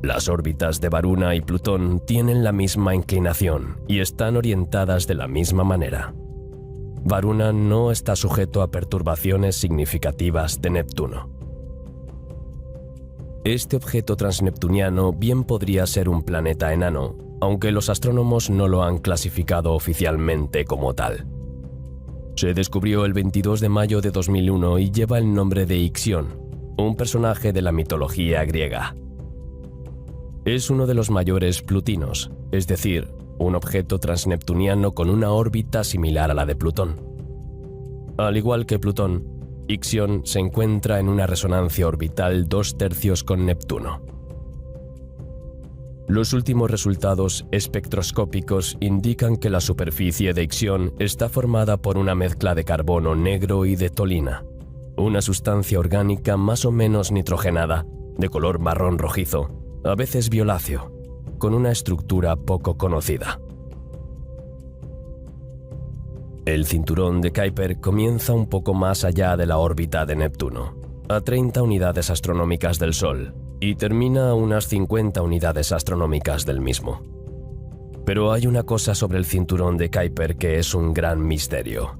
Las órbitas de Varuna y Plutón tienen la misma inclinación y están orientadas de la misma manera. Varuna no está sujeto a perturbaciones significativas de Neptuno. Este objeto transneptuniano bien podría ser un planeta enano, aunque los astrónomos no lo han clasificado oficialmente como tal. Se descubrió el 22 de mayo de 2001 y lleva el nombre de Ixión, un personaje de la mitología griega. Es uno de los mayores plutinos, es decir, un objeto transneptuniano con una órbita similar a la de Plutón. Al igual que Plutón, Ixión se encuentra en una resonancia orbital 2/3 con Neptuno. Los últimos resultados espectroscópicos indican que la superficie de Ixión está formada por una mezcla de carbono negro y de tolina, una sustancia orgánica más o menos nitrogenada, de color marrón rojizo, a veces violáceo, con una estructura poco conocida. El cinturón de Kuiper comienza un poco más allá de la órbita de Neptuno, a 30 unidades astronómicas del Sol, y termina a unas 50 unidades astronómicas del mismo. Pero hay una cosa sobre el cinturón de Kuiper que es un gran misterio.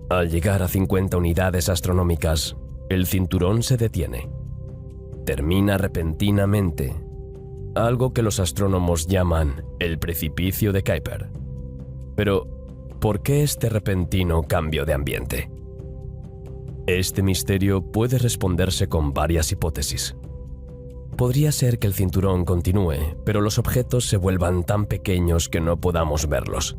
Al llegar a 50 unidades astronómicas, el cinturón se detiene. Termina repentinamente, algo que los astrónomos llaman el precipicio de Kuiper. Pero, ¿por qué este repentino cambio de ambiente? Este misterio puede responderse con varias hipótesis. Podría ser que el cinturón continúe, pero los objetos se vuelvan tan pequeños que no podamos verlos.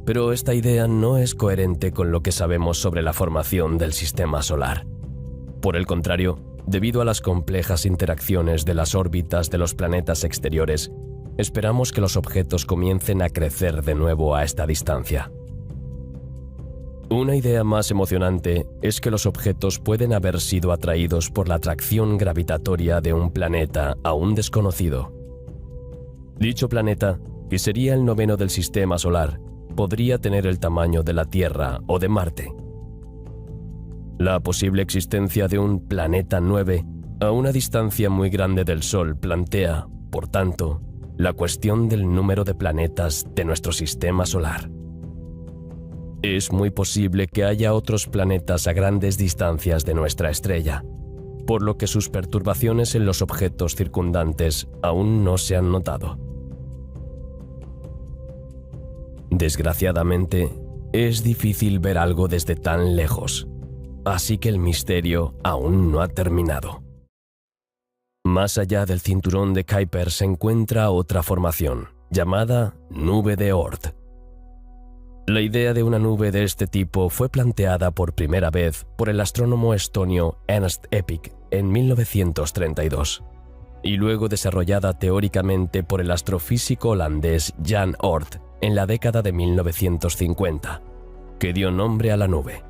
Pero esta idea no es coherente con lo que sabemos sobre la formación del sistema solar. Por el contrario, debido a las complejas interacciones de las órbitas de los planetas exteriores, esperamos que los objetos comiencen a crecer de nuevo a esta distancia. Una idea más emocionante es que los objetos pueden haber sido atraídos por la atracción gravitatoria de un planeta aún desconocido. Dicho planeta, que sería el 9º del sistema solar, podría tener el tamaño de la Tierra o de Marte. La posible existencia de un planeta 9 a una distancia muy grande del Sol plantea, por tanto, la cuestión del número de planetas de nuestro sistema solar. Es muy posible que haya otros planetas a grandes distancias de nuestra estrella, por lo que sus perturbaciones en los objetos circundantes aún no se han notado. Desgraciadamente, es difícil ver algo desde tan lejos, así que el misterio aún no ha terminado. Más allá del cinturón de Kuiper se encuentra otra formación, llamada nube de Oort. La idea de una nube de este tipo fue planteada por primera vez por el astrónomo estonio Ernst Eppik en 1932, y luego desarrollada teóricamente por el astrofísico holandés Jan Oort en la década de 1950, que dio nombre a la nube.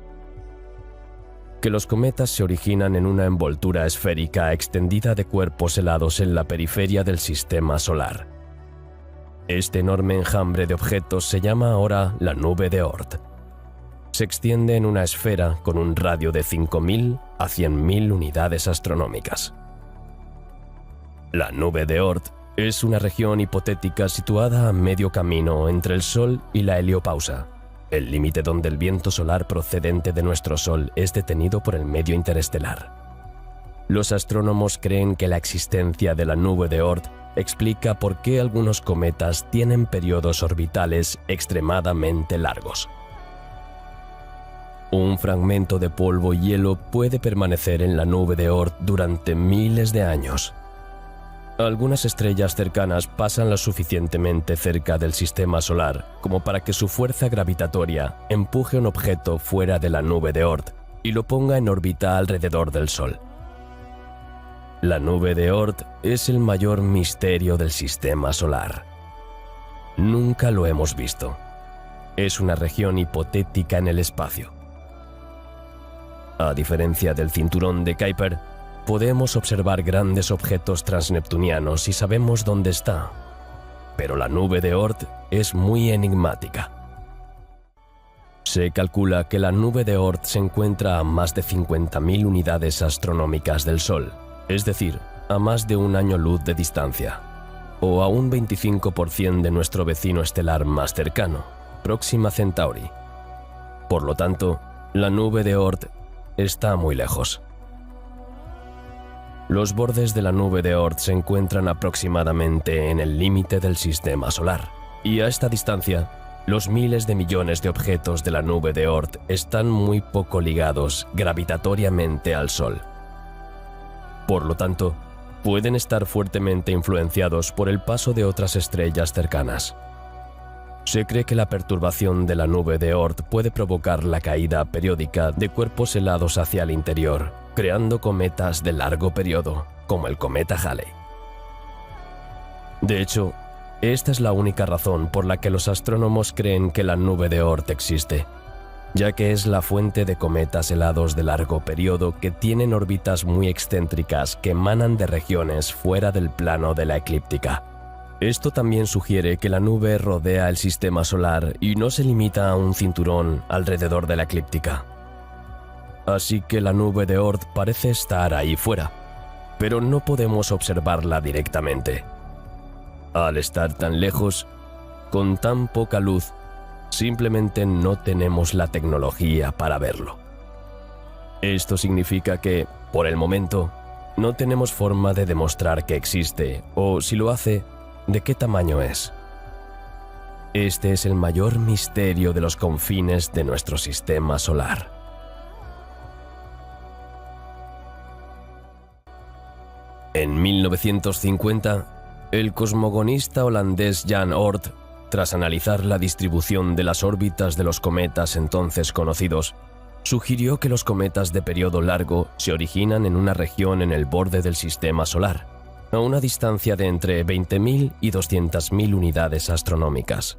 Que los cometas se originan en una envoltura esférica extendida de cuerpos helados en la periferia del sistema solar. Este enorme enjambre de objetos se llama ahora la nube de Oort. Se extiende en una esfera con un radio de 5.000 a 100.000 unidades astronómicas. La nube de Oort es una región hipotética situada a medio camino entre el Sol y la heliopausa, el límite donde el viento solar procedente de nuestro Sol es detenido por el medio interestelar. Los astrónomos creen que la existencia de la nube de Oort explica por qué algunos cometas tienen periodos orbitales extremadamente largos. Un fragmento de polvo y hielo puede permanecer en la nube de Oort durante miles de años. Algunas estrellas cercanas pasan lo suficientemente cerca del sistema solar como para que su fuerza gravitatoria empuje un objeto fuera de la nube de Oort y lo ponga en órbita alrededor del Sol. La nube de Oort es el mayor misterio del sistema solar. Nunca lo hemos visto. Es una región hipotética en el espacio. A diferencia del cinturón de Kuiper, podemos observar grandes objetos transneptunianos y sabemos dónde está. Pero la nube de Oort es muy enigmática. Se calcula que la nube de Oort se encuentra a más de 50.000 unidades astronómicas del Sol, es decir, a más de un año luz de distancia, o a un 25% de nuestro vecino estelar más cercano, Próxima Centauri. Por lo tanto, la nube de Oort está muy lejos. Los bordes de la nube de Oort se encuentran aproximadamente en el límite del sistema solar, y a esta distancia, los miles de millones de objetos de la nube de Oort están muy poco ligados gravitatoriamente al Sol. Por lo tanto, pueden estar fuertemente influenciados por el paso de otras estrellas cercanas. Se cree que la perturbación de la nube de Oort puede provocar la caída periódica de cuerpos helados hacia el interior, creando cometas de largo periodo, como el cometa Halley. De hecho, esta es la única razón por la que los astrónomos creen que la nube de Oort existe, ya que es la fuente de cometas helados de largo periodo que tienen órbitas muy excéntricas que emanan de regiones fuera del plano de la eclíptica. Esto también sugiere que la nube rodea el sistema solar y no se limita a un cinturón alrededor de la eclíptica. Así que la nube de Oort parece estar ahí fuera, pero no podemos observarla directamente. Al estar tan lejos, con tan poca luz, simplemente no tenemos la tecnología para verlo. Esto significa que, por el momento, no tenemos forma de demostrar que existe, o si lo hace, de qué tamaño es. Este es el mayor misterio de los confines de nuestro sistema solar. En 1950, el cosmogonista holandés Jan Oort, tras analizar la distribución de las órbitas de los cometas entonces conocidos, sugirió que los cometas de periodo largo se originan en una región en el borde del sistema solar, a una distancia de entre 20.000 y 200.000 unidades astronómicas.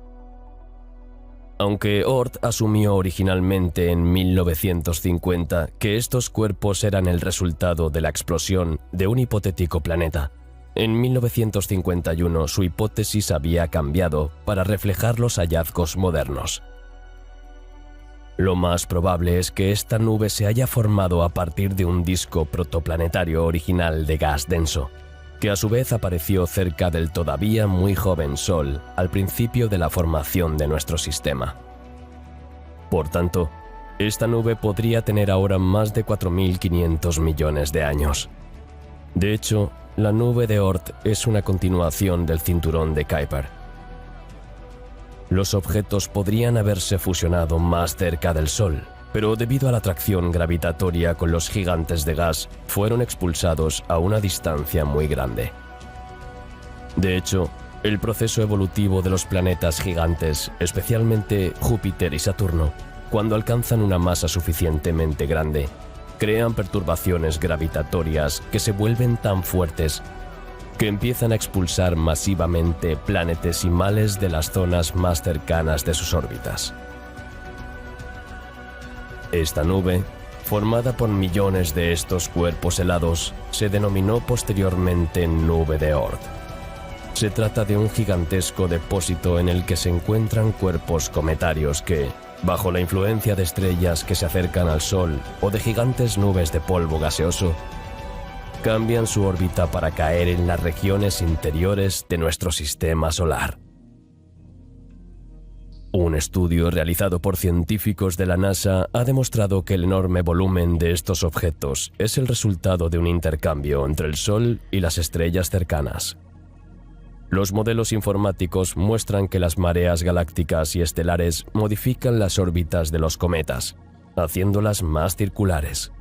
Aunque Oort asumió originalmente en 1950 que estos cuerpos eran el resultado de la explosión de un hipotético planeta, en 1951 su hipótesis había cambiado para reflejar los hallazgos modernos. Lo más probable es que esta nube se haya formado a partir de un disco protoplanetario original de gas denso, que a su vez apareció cerca del todavía muy joven Sol al principio de la formación de nuestro sistema. Por tanto, esta nube podría tener ahora más de 4.500 millones de años. De hecho, la nube de Oort es una continuación del cinturón de Kuiper. Los objetos podrían haberse fusionado más cerca del Sol, pero debido a la atracción gravitatoria con los gigantes de gas, fueron expulsados a una distancia muy grande. De hecho, el proceso evolutivo de los planetas gigantes, especialmente Júpiter y Saturno, cuando alcanzan una masa suficientemente grande, crean perturbaciones gravitatorias que se vuelven tan fuertes que empiezan a expulsar masivamente planetesimales de las zonas más cercanas de sus órbitas. Esta nube, formada por millones de estos cuerpos helados, se denominó posteriormente nube de Oort. Se trata de un gigantesco depósito en el que se encuentran cuerpos cometarios que, bajo la influencia de estrellas que se acercan al Sol o de gigantes nubes de polvo gaseoso, cambian su órbita para caer en las regiones interiores de nuestro sistema solar. Un estudio realizado por científicos de la NASA ha demostrado que el enorme volumen de estos objetos es el resultado de un intercambio entre el Sol y las estrellas cercanas. Los modelos informáticos muestran que las mareas galácticas y estelares modifican las órbitas de los cometas, haciéndolas más circulares.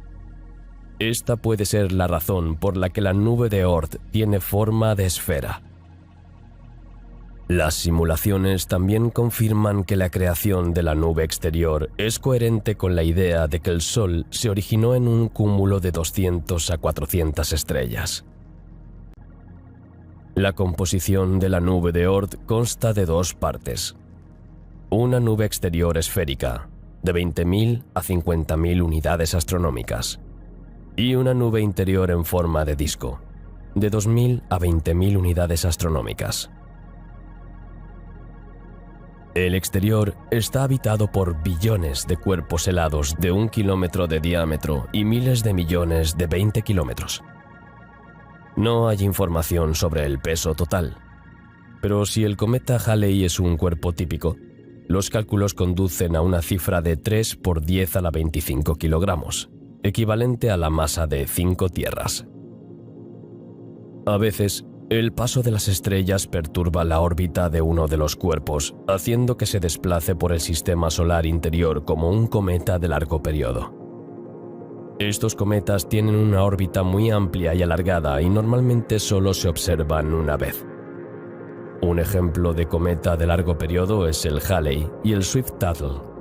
Esta puede ser la razón por la que la nube de Oort tiene forma de esfera. Las simulaciones también confirman que la creación de la nube exterior es coherente con la idea de que el Sol se originó en un cúmulo de 200 a 400 estrellas. La composición de la nube de Oort consta de dos partes. Una nube exterior esférica, de 20.000 a 50.000 unidades astronómicas, y una nube interior en forma de disco, de 2.000 a 20.000 unidades astronómicas. El exterior está habitado por billones de cuerpos helados de 1 kilómetro de diámetro y miles de millones de 20 kilómetros. No hay información sobre el peso total, pero si el cometa Halley es un cuerpo típico, los cálculos conducen a una cifra de 3 por 10 a la 25 kilogramos, equivalente a la masa de 5 tierras. A veces, el paso de las estrellas perturba la órbita de uno de los cuerpos, haciendo que se desplace por el sistema solar interior como un cometa de largo periodo. Estos cometas tienen una órbita muy amplia y alargada y normalmente solo se observan una vez. Un ejemplo de cometa de largo periodo es el Halley y el Swift-Tuttle.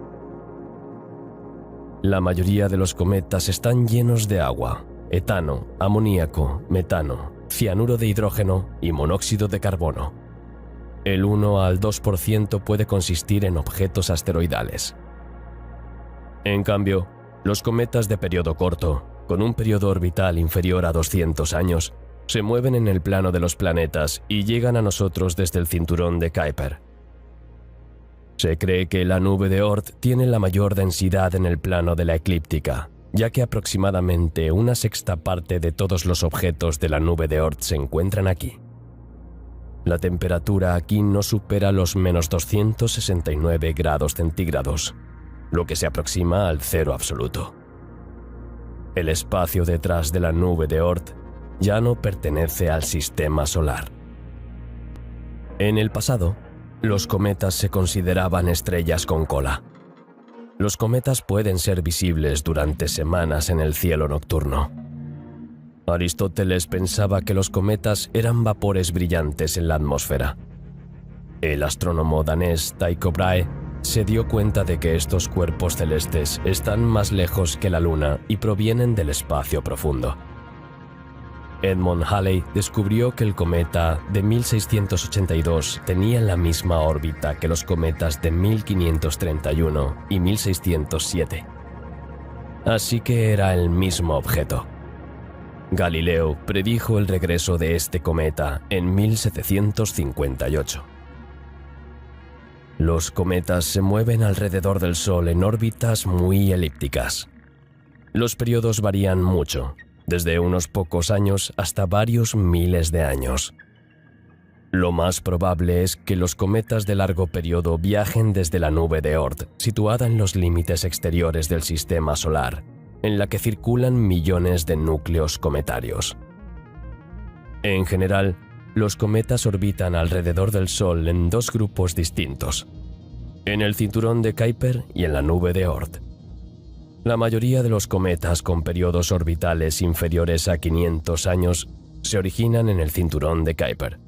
La mayoría de los cometas están llenos de agua, etano, amoníaco, metano, cianuro de hidrógeno y monóxido de carbono. El 1 al 2% puede consistir en objetos asteroidales. En cambio, los cometas de periodo corto, con un periodo orbital inferior a 200 años, se mueven en el plano de los planetas y llegan a nosotros desde el cinturón de Kuiper. Se cree que la nube de Oort tiene la mayor densidad en el plano de la eclíptica, ya que aproximadamente una sexta parte de todos los objetos de la nube de Oort se encuentran aquí. La temperatura aquí no supera los menos 269 grados centígrados, lo que se aproxima al cero absoluto. El espacio detrás de la nube de Oort ya no pertenece al sistema solar. En el pasado, los cometas se consideraban estrellas con cola. Los cometas pueden ser visibles durante semanas en el cielo nocturno. Aristóteles pensaba que los cometas eran vapores brillantes en la atmósfera. El astrónomo danés Tycho Brahe se dio cuenta de que estos cuerpos celestes están más lejos que la Luna y provienen del espacio profundo. Edmund Halley descubrió que el cometa de 1682 tenía la misma órbita que los cometas de 1531 y 1607. Así que era el mismo objeto. Galileo predijo el regreso de este cometa en 1758. Los cometas se mueven alrededor del Sol en órbitas muy elípticas. Los periodos varían mucho, desde unos pocos años hasta varios miles de años. Lo más probable es que los cometas de largo periodo viajen desde la nube de Oort, situada en los límites exteriores del sistema solar, en la que circulan millones de núcleos cometarios. En general, los cometas orbitan alrededor del Sol en dos grupos distintos, en el cinturón de Kuiper y en la nube de Oort. La mayoría de los cometas con periodos orbitales inferiores a 500 años se originan en el cinturón de Kuiper.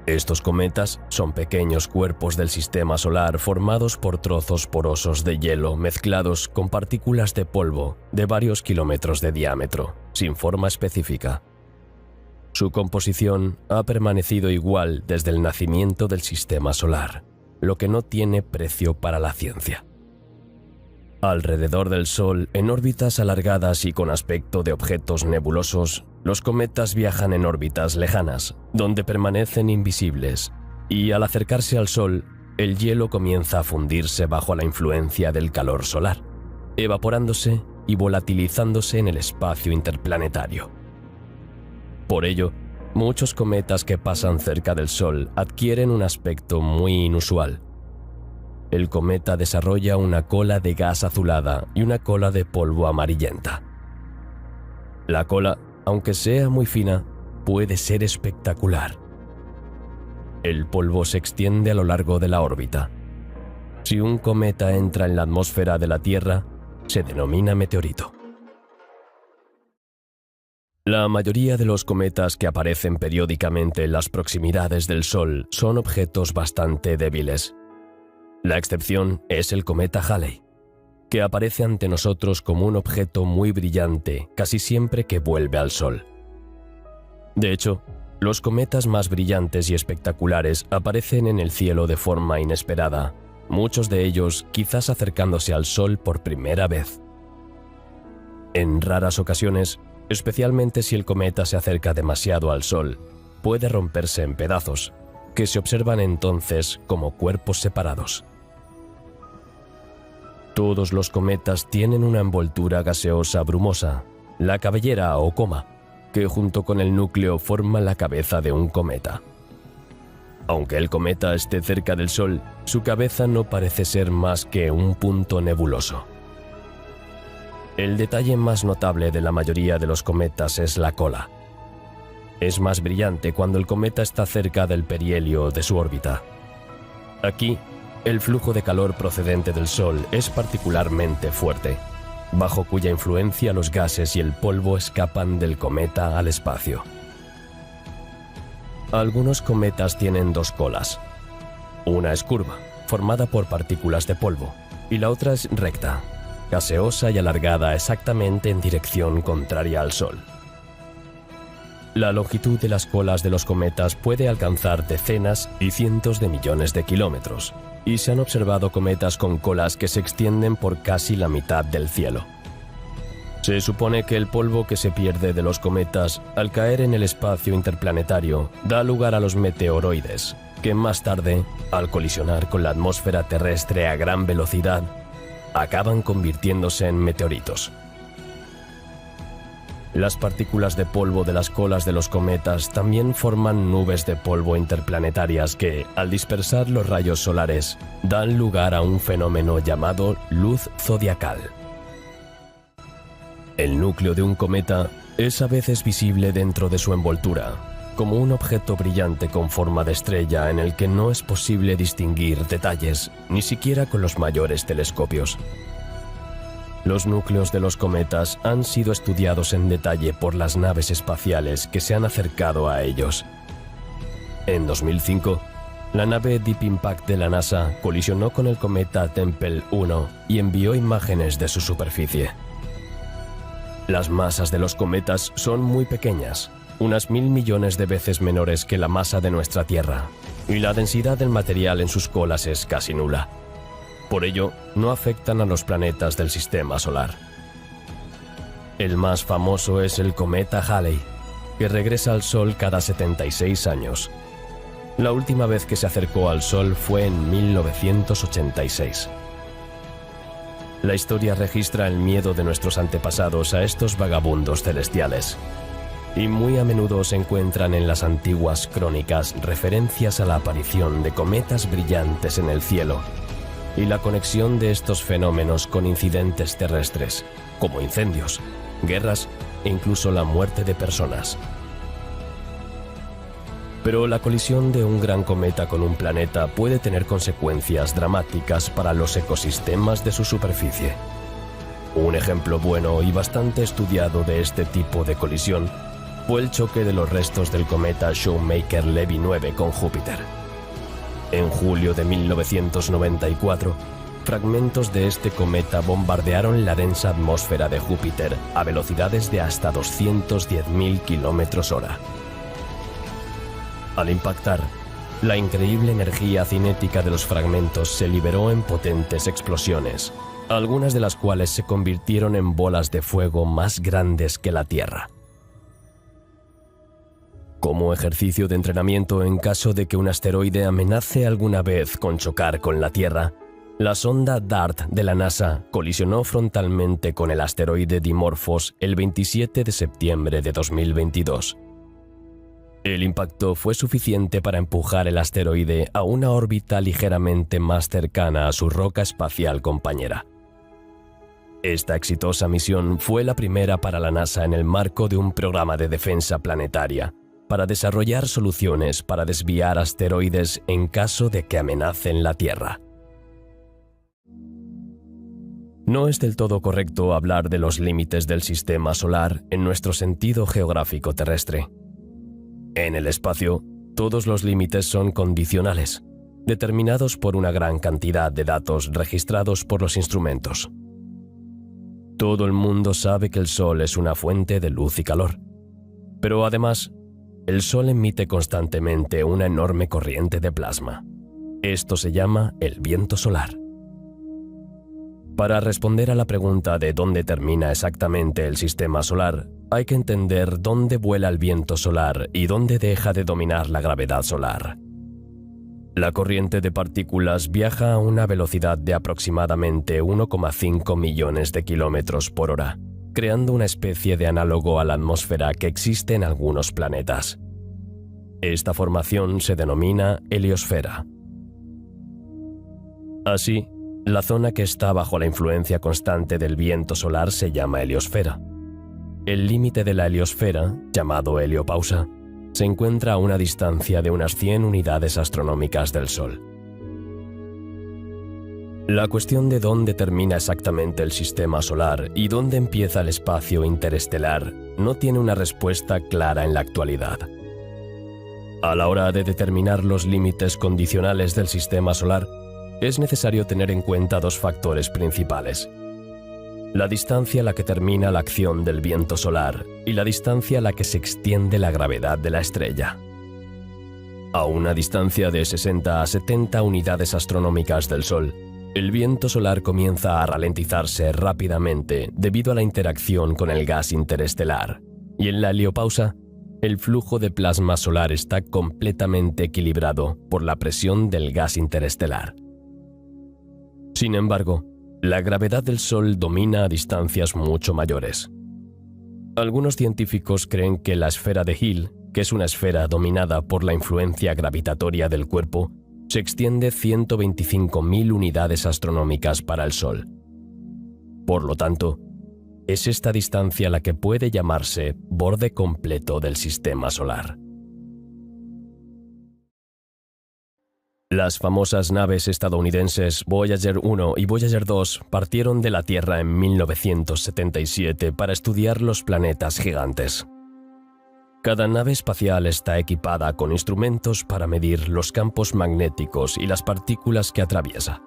Estos cometas son pequeños cuerpos del sistema solar formados por trozos porosos de hielo mezclados con partículas de polvo de varios kilómetros de diámetro, sin forma específica. Su composición ha permanecido igual desde el nacimiento del sistema solar, lo que no tiene precio para la ciencia. Alrededor del Sol, en órbitas alargadas y con aspecto de objetos nebulosos, los cometas viajan en órbitas lejanas, donde permanecen invisibles, y al acercarse al Sol, el hielo comienza a fundirse bajo la influencia del calor solar. evaporándose y volatilizándose en el espacio interplanetario. Por ello, muchos cometas que pasan cerca del Sol adquieren un aspecto muy inusual. El cometa desarrolla una cola de gas azulada y una cola de polvo amarillenta. La cola, aunque sea muy fina, puede ser espectacular. El polvo se extiende a lo largo de la órbita. Si un cometa entra en la atmósfera de la Tierra, se denomina meteorito. La mayoría de los cometas que aparecen periódicamente en las proximidades del Sol son objetos bastante débiles. La excepción es el cometa Halley, que aparece ante nosotros como un objeto muy brillante casi siempre que vuelve al Sol. De hecho, los cometas más brillantes y espectaculares aparecen en el cielo de forma inesperada, muchos de ellos quizás acercándose al Sol por primera vez. En raras ocasiones, especialmente si el cometa se acerca demasiado al Sol, puede romperse en pedazos, que se observan entonces como cuerpos separados. Todos los cometas tienen una envoltura gaseosa brumosa, la cabellera o coma, que junto con el núcleo forma la cabeza de un cometa. Aunque el cometa esté cerca del Sol, su cabeza no parece ser más que un punto nebuloso. El detalle más notable de la mayoría de los cometas es la cola. Es más brillante cuando el cometa está cerca del perihelio de su órbita. Aquí, el flujo de calor procedente del Sol es particularmente fuerte, bajo cuya influencia los gases y el polvo escapan del cometa al espacio. Algunos cometas tienen dos colas. Una es curva, formada por partículas de polvo, y la otra es recta, gaseosa y alargada exactamente en dirección contraria al Sol. La longitud de las colas de los cometas puede alcanzar decenas y cientos de millones de kilómetros, y se han observado cometas con colas que se extienden por casi la mitad del cielo. Se supone que el polvo que se pierde de los cometas al caer en el espacio interplanetario da lugar a los meteoroides, que más tarde, al colisionar con la atmósfera terrestre a gran velocidad, acaban convirtiéndose en meteoritos. Las partículas de polvo de las colas de los cometas también forman nubes de polvo interplanetarias que, al dispersar los rayos solares, dan lugar a un fenómeno llamado luz zodiacal. El núcleo de un cometa es a veces visible dentro de su envoltura, como un objeto brillante con forma de estrella en el que no es posible distinguir detalles, ni siquiera con los mayores telescopios. Los núcleos de los cometas han sido estudiados en detalle por las naves espaciales que se han acercado a ellos. En 2005, la nave Deep Impact de la NASA colisionó con el cometa Tempel 1 y envió imágenes de su superficie. Las masas de los cometas son muy pequeñas, unas 1.000 millones de veces menores que la masa de nuestra Tierra, y la densidad del material en sus colas es casi nula. Por ello, no afectan a los planetas del sistema solar. El más famoso es el cometa Halley, que regresa al Sol cada 76 años. La última vez que se acercó al Sol fue en 1986. La historia registra el miedo de nuestros antepasados a estos vagabundos celestiales, y muy a menudo se encuentran en las antiguas crónicas referencias a la aparición de cometas brillantes en el cielo, y la conexión de estos fenómenos con incidentes terrestres, como incendios, guerras e incluso la muerte de personas. Pero la colisión de un gran cometa con un planeta puede tener consecuencias dramáticas para los ecosistemas de su superficie. Un ejemplo bueno y bastante estudiado de este tipo de colisión fue el choque de los restos del cometa Shoemaker-Levy 9 con Júpiter. En julio de 1994, fragmentos de este cometa bombardearon la densa atmósfera de Júpiter a velocidades de hasta 210.000 km/h. Al impactar, la increíble energía cinética de los fragmentos se liberó en potentes explosiones, algunas de las cuales se convirtieron en bolas de fuego más grandes que la Tierra. Como ejercicio de entrenamiento en caso de que un asteroide amenace alguna vez con chocar con la Tierra, La sonda DART de la NASA colisionó frontalmente con el asteroide Dimorphos el 27 de septiembre de 2022. El impacto fue suficiente para empujar el asteroide a una órbita ligeramente más cercana a su roca espacial compañera. Esta exitosa misión fue la primera para la NASA en el marco de un programa de defensa planetaria para desarrollar soluciones para desviar asteroides en caso de que amenacen la Tierra. No es del todo correcto hablar de los límites del sistema solar en nuestro sentido geográfico terrestre. En el espacio, todos los límites son condicionales, determinados por una gran cantidad de datos registrados por los instrumentos. Todo el mundo sabe que el Sol es una fuente de luz y calor, pero además, el Sol emite constantemente una enorme corriente de plasma. Esto se llama el viento solar. Para responder a la pregunta de dónde termina exactamente el sistema solar, hay que entender dónde vuela el viento solar y dónde deja de dominar la gravedad solar. La corriente de partículas viaja a una velocidad de aproximadamente 1,5 millones de kilómetros por hora, creando una especie de análogo a la atmósfera que existe en algunos planetas. Esta formación se denomina heliosfera. Así, la zona que está bajo la influencia constante del viento solar se llama heliosfera. El límite de la heliosfera, llamado heliopausa, se encuentra a una distancia de unas 100 unidades astronómicas del Sol. La cuestión de dónde termina exactamente el sistema solar y dónde empieza el espacio interestelar no tiene una respuesta clara en la actualidad. A la hora de determinar los límites condicionales del sistema solar, es necesario tener en cuenta dos factores principales: la distancia a la que termina la acción del viento solar y la distancia a la que se extiende la gravedad de la estrella. A una distancia de 60 a 70 unidades astronómicas del Sol, el viento solar comienza a ralentizarse rápidamente debido a la interacción con el gas interestelar, y en la heliopausa, el flujo de plasma solar está completamente equilibrado por la presión del gas interestelar. Sin embargo, la gravedad del Sol domina a distancias mucho mayores. Algunos científicos creen que la esfera de Hill, que es una esfera dominada por la influencia gravitatoria del cuerpo, se extiende 125.000 unidades astronómicas para el Sol. Por lo tanto, es esta distancia la que puede llamarse borde completo del sistema solar. Las famosas naves estadounidenses Voyager 1 y Voyager 2 partieron de la Tierra en 1977 para estudiar los planetas gigantes. Cada nave espacial está equipada con instrumentos para medir los campos magnéticos y las partículas que atraviesa.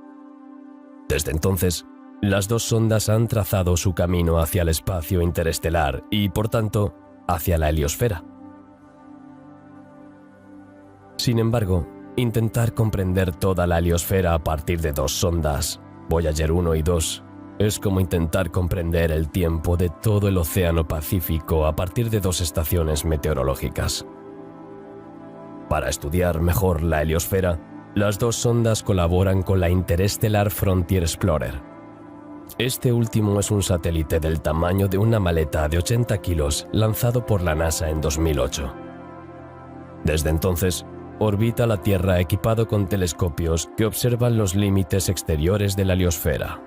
Desde entonces, las dos sondas han trazado su camino hacia el espacio interestelar y, por tanto, hacia la heliosfera. Sin embargo, intentar comprender toda la heliosfera a partir de dos sondas, Voyager 1 y 2, es como intentar comprender el tiempo de todo el Océano Pacífico a partir de dos estaciones meteorológicas. Para estudiar mejor la heliosfera, las dos sondas colaboran con la Interstellar Frontier Explorer. Este último es un satélite del tamaño de una maleta de 80 kilos lanzado por la NASA en 2008. Desde entonces, orbita la Tierra equipado con telescopios que observan los límites exteriores de la heliosfera.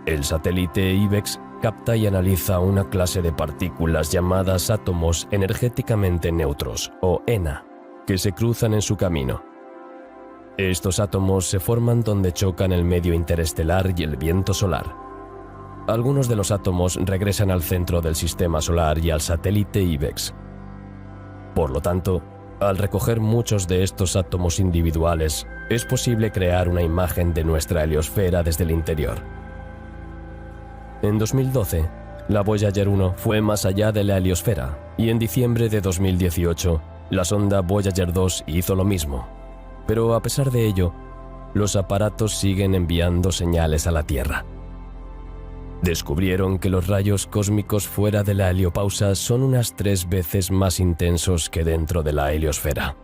El satélite IBEX capta y analiza una clase de partículas llamadas átomos energéticamente neutros, o ENA, que se cruzan en su camino. Estos átomos se forman donde chocan el medio interestelar y el viento solar. Algunos de los átomos regresan al centro del sistema solar y al satélite IBEX. Por lo tanto, al recoger muchos de estos átomos individuales, es posible crear una imagen de nuestra heliosfera desde el interior. En 2012, la Voyager 1 fue más allá de la heliosfera, y en diciembre de 2018, la sonda Voyager 2 hizo lo mismo. Pero a pesar de ello, los aparatos siguen enviando señales a la Tierra. Descubrieron que los rayos cósmicos fuera de la heliopausa son unas 3 veces más intensos que dentro de la heliosfera.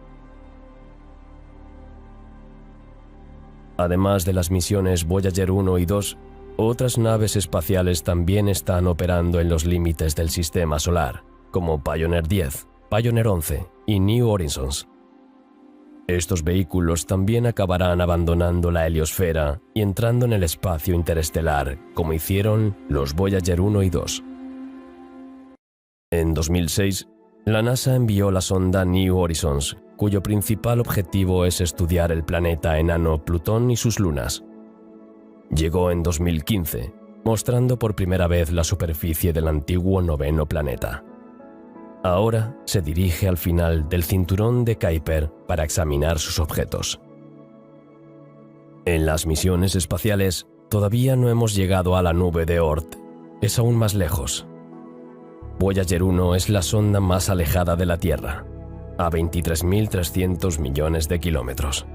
Además de las misiones Voyager 1 y 2, otras naves espaciales también están operando en los límites del sistema solar, como Pioneer 10, Pioneer 11 y New Horizons. Estos vehículos también acabarán abandonando la heliosfera y entrando en el espacio interestelar, como hicieron los Voyager 1 y 2. En 2006, la NASA envió la sonda New Horizons, cuyo principal objetivo es estudiar el planeta enano Plutón y sus lunas. Llegó en 2015, mostrando por primera vez la superficie del antiguo noveno planeta. Ahora se dirige al final del cinturón de Kuiper para examinar sus objetos. En las misiones espaciales, todavía no hemos llegado a la nube de Oort. Es aún más lejos. Voyager 1 es la sonda más alejada de la Tierra, a 23.300 millones de kilómetros.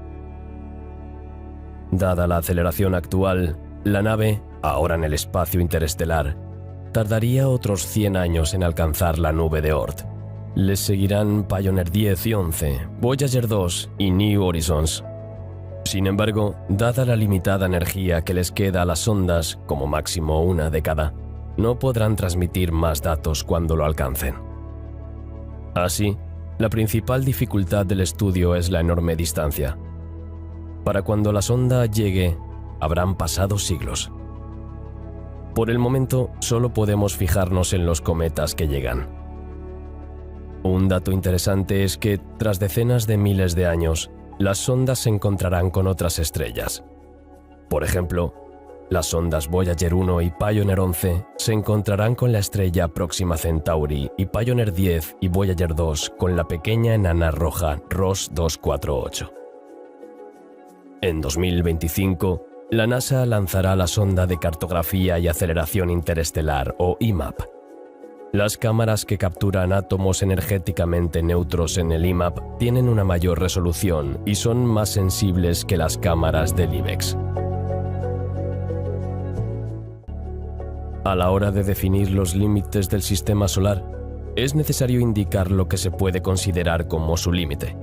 Dada la aceleración actual, la nave, ahora en el espacio interestelar, tardaría otros 100 años en alcanzar la nube de Oort. Les seguirán Pioneer 10 y 11, Voyager 2 y New Horizons. Sin embargo, dada la limitada energía que les queda a las sondas, como máximo una década, no podrán transmitir más datos cuando lo alcancen. Así, la principal dificultad del estudio es la enorme distancia. Para cuando la sonda llegue, habrán pasado siglos. Por el momento, solo podemos fijarnos en los cometas que llegan. Un dato interesante es que, tras decenas de miles de años, las sondas se encontrarán con otras estrellas. Por ejemplo, las sondas Voyager 1 y Pioneer 11 se encontrarán con la estrella Próxima Centauri y Pioneer 10 y Voyager 2 con la pequeña enana roja Ross 248. En 2025, la NASA lanzará la sonda de cartografía y aceleración interestelar, o IMAP. Las cámaras que capturan átomos energéticamente neutros en el IMAP tienen una mayor resolución y son más sensibles que las cámaras del IBEX. A la hora de definir los límites del sistema solar, es necesario indicar lo que se puede considerar como su límite.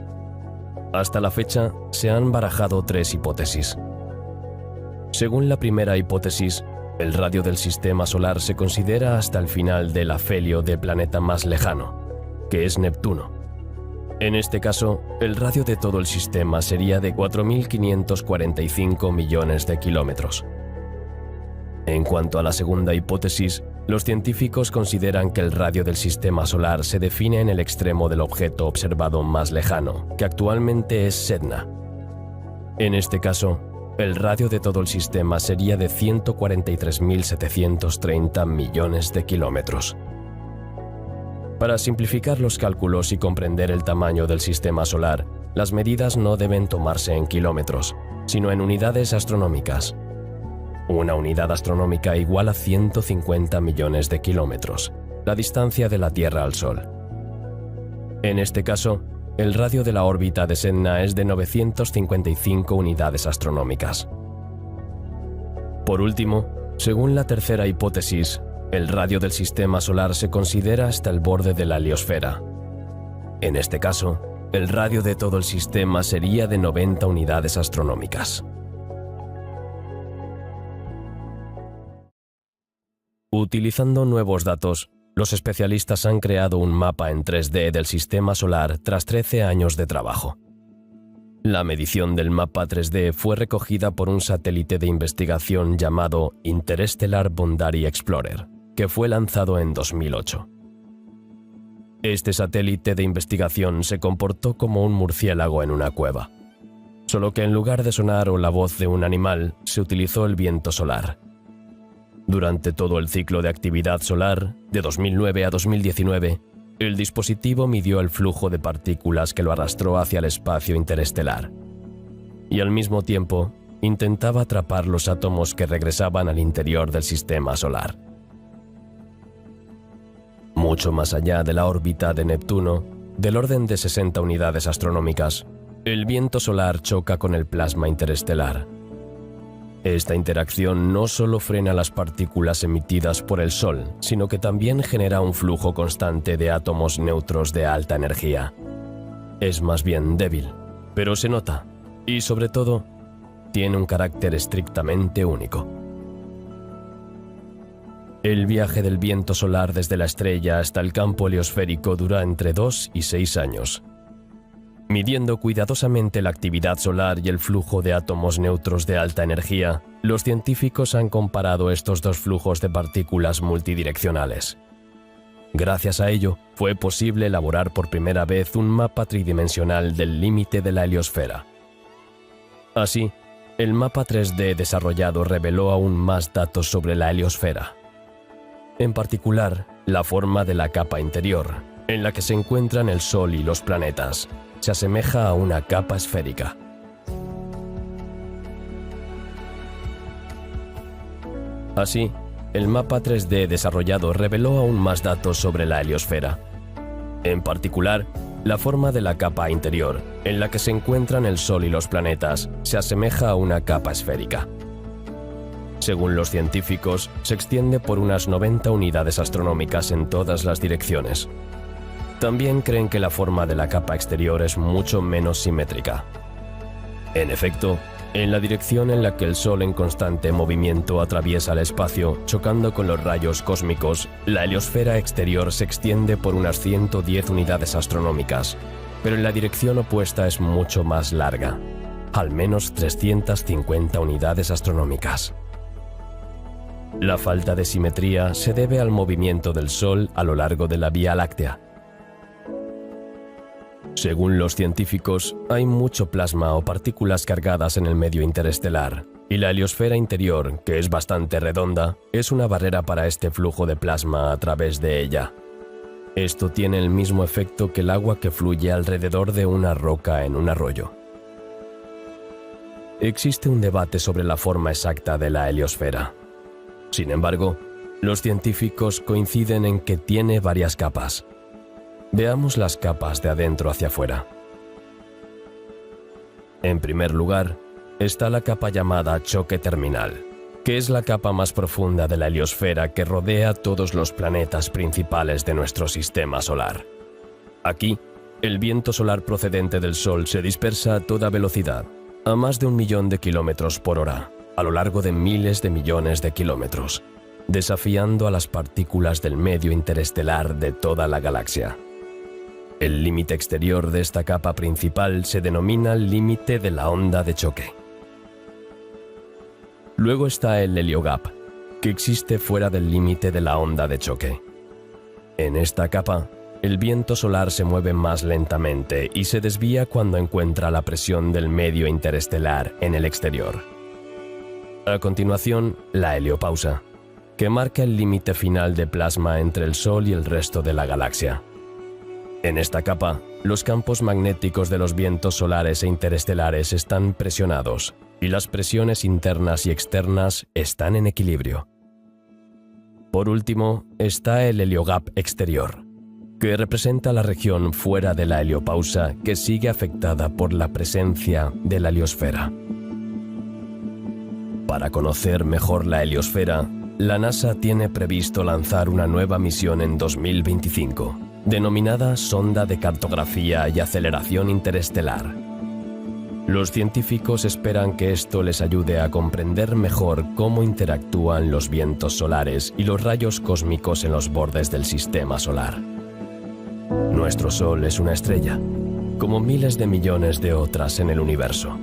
Hasta la fecha, se han barajado 3 hipótesis. Según la primera hipótesis, el radio del sistema solar se considera hasta el final del afelio del planeta más lejano, que es Neptuno. En este caso, el radio de todo el sistema sería de 4.545 millones de kilómetros. En cuanto a la segunda hipótesis, los científicos consideran que el radio del sistema solar se define en el extremo del objeto observado más lejano, que actualmente es Sedna. En este caso, el radio de todo el sistema sería de 143.730 millones de kilómetros. Para simplificar los cálculos y comprender el tamaño del sistema solar, las medidas no deben tomarse en kilómetros, sino en unidades astronómicas. Una unidad astronómica igual a 150 millones de kilómetros, la distancia de la Tierra al Sol. En este caso, el radio de la órbita de Sedna es de 955 unidades astronómicas. Por último, según la tercera hipótesis, el radio del sistema solar se considera hasta el borde de la heliosfera. En este caso, el radio de todo el sistema sería de 90 unidades astronómicas. Utilizando nuevos datos, los especialistas han creado un mapa en 3D del sistema solar tras 13 años de trabajo. La medición del mapa 3D fue recogida por un satélite de investigación llamado Interstellar Boundary Explorer, que fue lanzado en 2008. Este satélite de investigación se comportó como un murciélago en una cueva, solo que en lugar de sonar o la voz de un animal, se utilizó el viento solar. Durante todo el ciclo de actividad solar, de 2009 a 2019, el dispositivo midió el flujo de partículas que lo arrastró hacia el espacio interestelar, y al mismo tiempo intentaba atrapar los átomos que regresaban al interior del sistema solar. Mucho más allá de la órbita de Neptuno, del orden de 60 unidades astronómicas, el viento solar choca con el plasma interestelar. Esta interacción no solo frena las partículas emitidas por el Sol, sino que también genera un flujo constante de átomos neutros de alta energía. Es más bien débil, pero se nota, y sobre todo, tiene un carácter estrictamente único. El viaje del viento solar desde la estrella hasta el campo heliosférico dura entre 2 y 6 años. Midiendo cuidadosamente la actividad solar y el flujo de átomos neutros de alta energía, los científicos han comparado estos dos flujos de partículas multidireccionales. Gracias a ello, fue posible elaborar por primera vez un mapa tridimensional del límite de la heliosfera. Así, el mapa 3D desarrollado reveló aún más datos sobre la heliosfera. En particular, la forma de la capa interior, en la que se encuentran el Sol y los planetas, se asemeja a una capa esférica. Así, el mapa 3D desarrollado reveló aún más datos sobre la heliosfera. En particular, la forma de la capa interior, en la que se encuentran el Sol y los planetas, se asemeja a una capa esférica. Según los científicos, se extiende por unas 90 unidades astronómicas en todas las direcciones. También creen que la forma de la capa exterior es mucho menos simétrica. En efecto, en la dirección en la que el Sol en constante movimiento atraviesa el espacio, chocando con los rayos cósmicos, la heliosfera exterior se extiende por unas 110 unidades astronómicas, pero en la dirección opuesta es mucho más larga, al menos 350 unidades astronómicas. La falta de simetría se debe al movimiento del Sol a lo largo de la Vía Láctea. Según los científicos, hay mucho plasma o partículas cargadas en el medio interestelar, y la heliosfera interior, que es bastante redonda, es una barrera para este flujo de plasma a través de ella. Esto tiene el mismo efecto que el agua que fluye alrededor de una roca en un arroyo. Existe un debate sobre la forma exacta de la heliosfera. Sin embargo, los científicos coinciden en que tiene varias capas. Veamos las capas de adentro hacia afuera. En primer lugar, está la capa llamada choque terminal, que es la capa más profunda de la heliosfera que rodea todos los planetas principales de nuestro sistema solar. Aquí, el viento solar procedente del Sol se dispersa a toda velocidad, a más de 1 millón de kilómetros por hora, a lo largo de miles de millones de kilómetros, desafiando a las partículas del medio interestelar de toda la galaxia. El límite exterior de esta capa principal se denomina límite de la onda de choque. Luego está el heliogap, que existe fuera del límite de la onda de choque. En esta capa, el viento solar se mueve más lentamente y se desvía cuando encuentra la presión del medio interestelar en el exterior. A continuación, la heliopausa, que marca el límite final de plasma entre el Sol y el resto de la galaxia. En esta capa, los campos magnéticos de los vientos solares e interestelares están presionados, y las presiones internas y externas están en equilibrio. Por último, está el heliogap exterior, que representa la región fuera de la heliopausa que sigue afectada por la presencia de la heliosfera. Para conocer mejor la heliosfera, la NASA tiene previsto lanzar una nueva misión en 2025, denominada Sonda de Cartografía y Aceleración Interestelar. Los científicos esperan que esto les ayude a comprender mejor cómo interactúan los vientos solares y los rayos cósmicos en los bordes del sistema solar. Nuestro Sol es una estrella, como miles de millones de otras en el universo.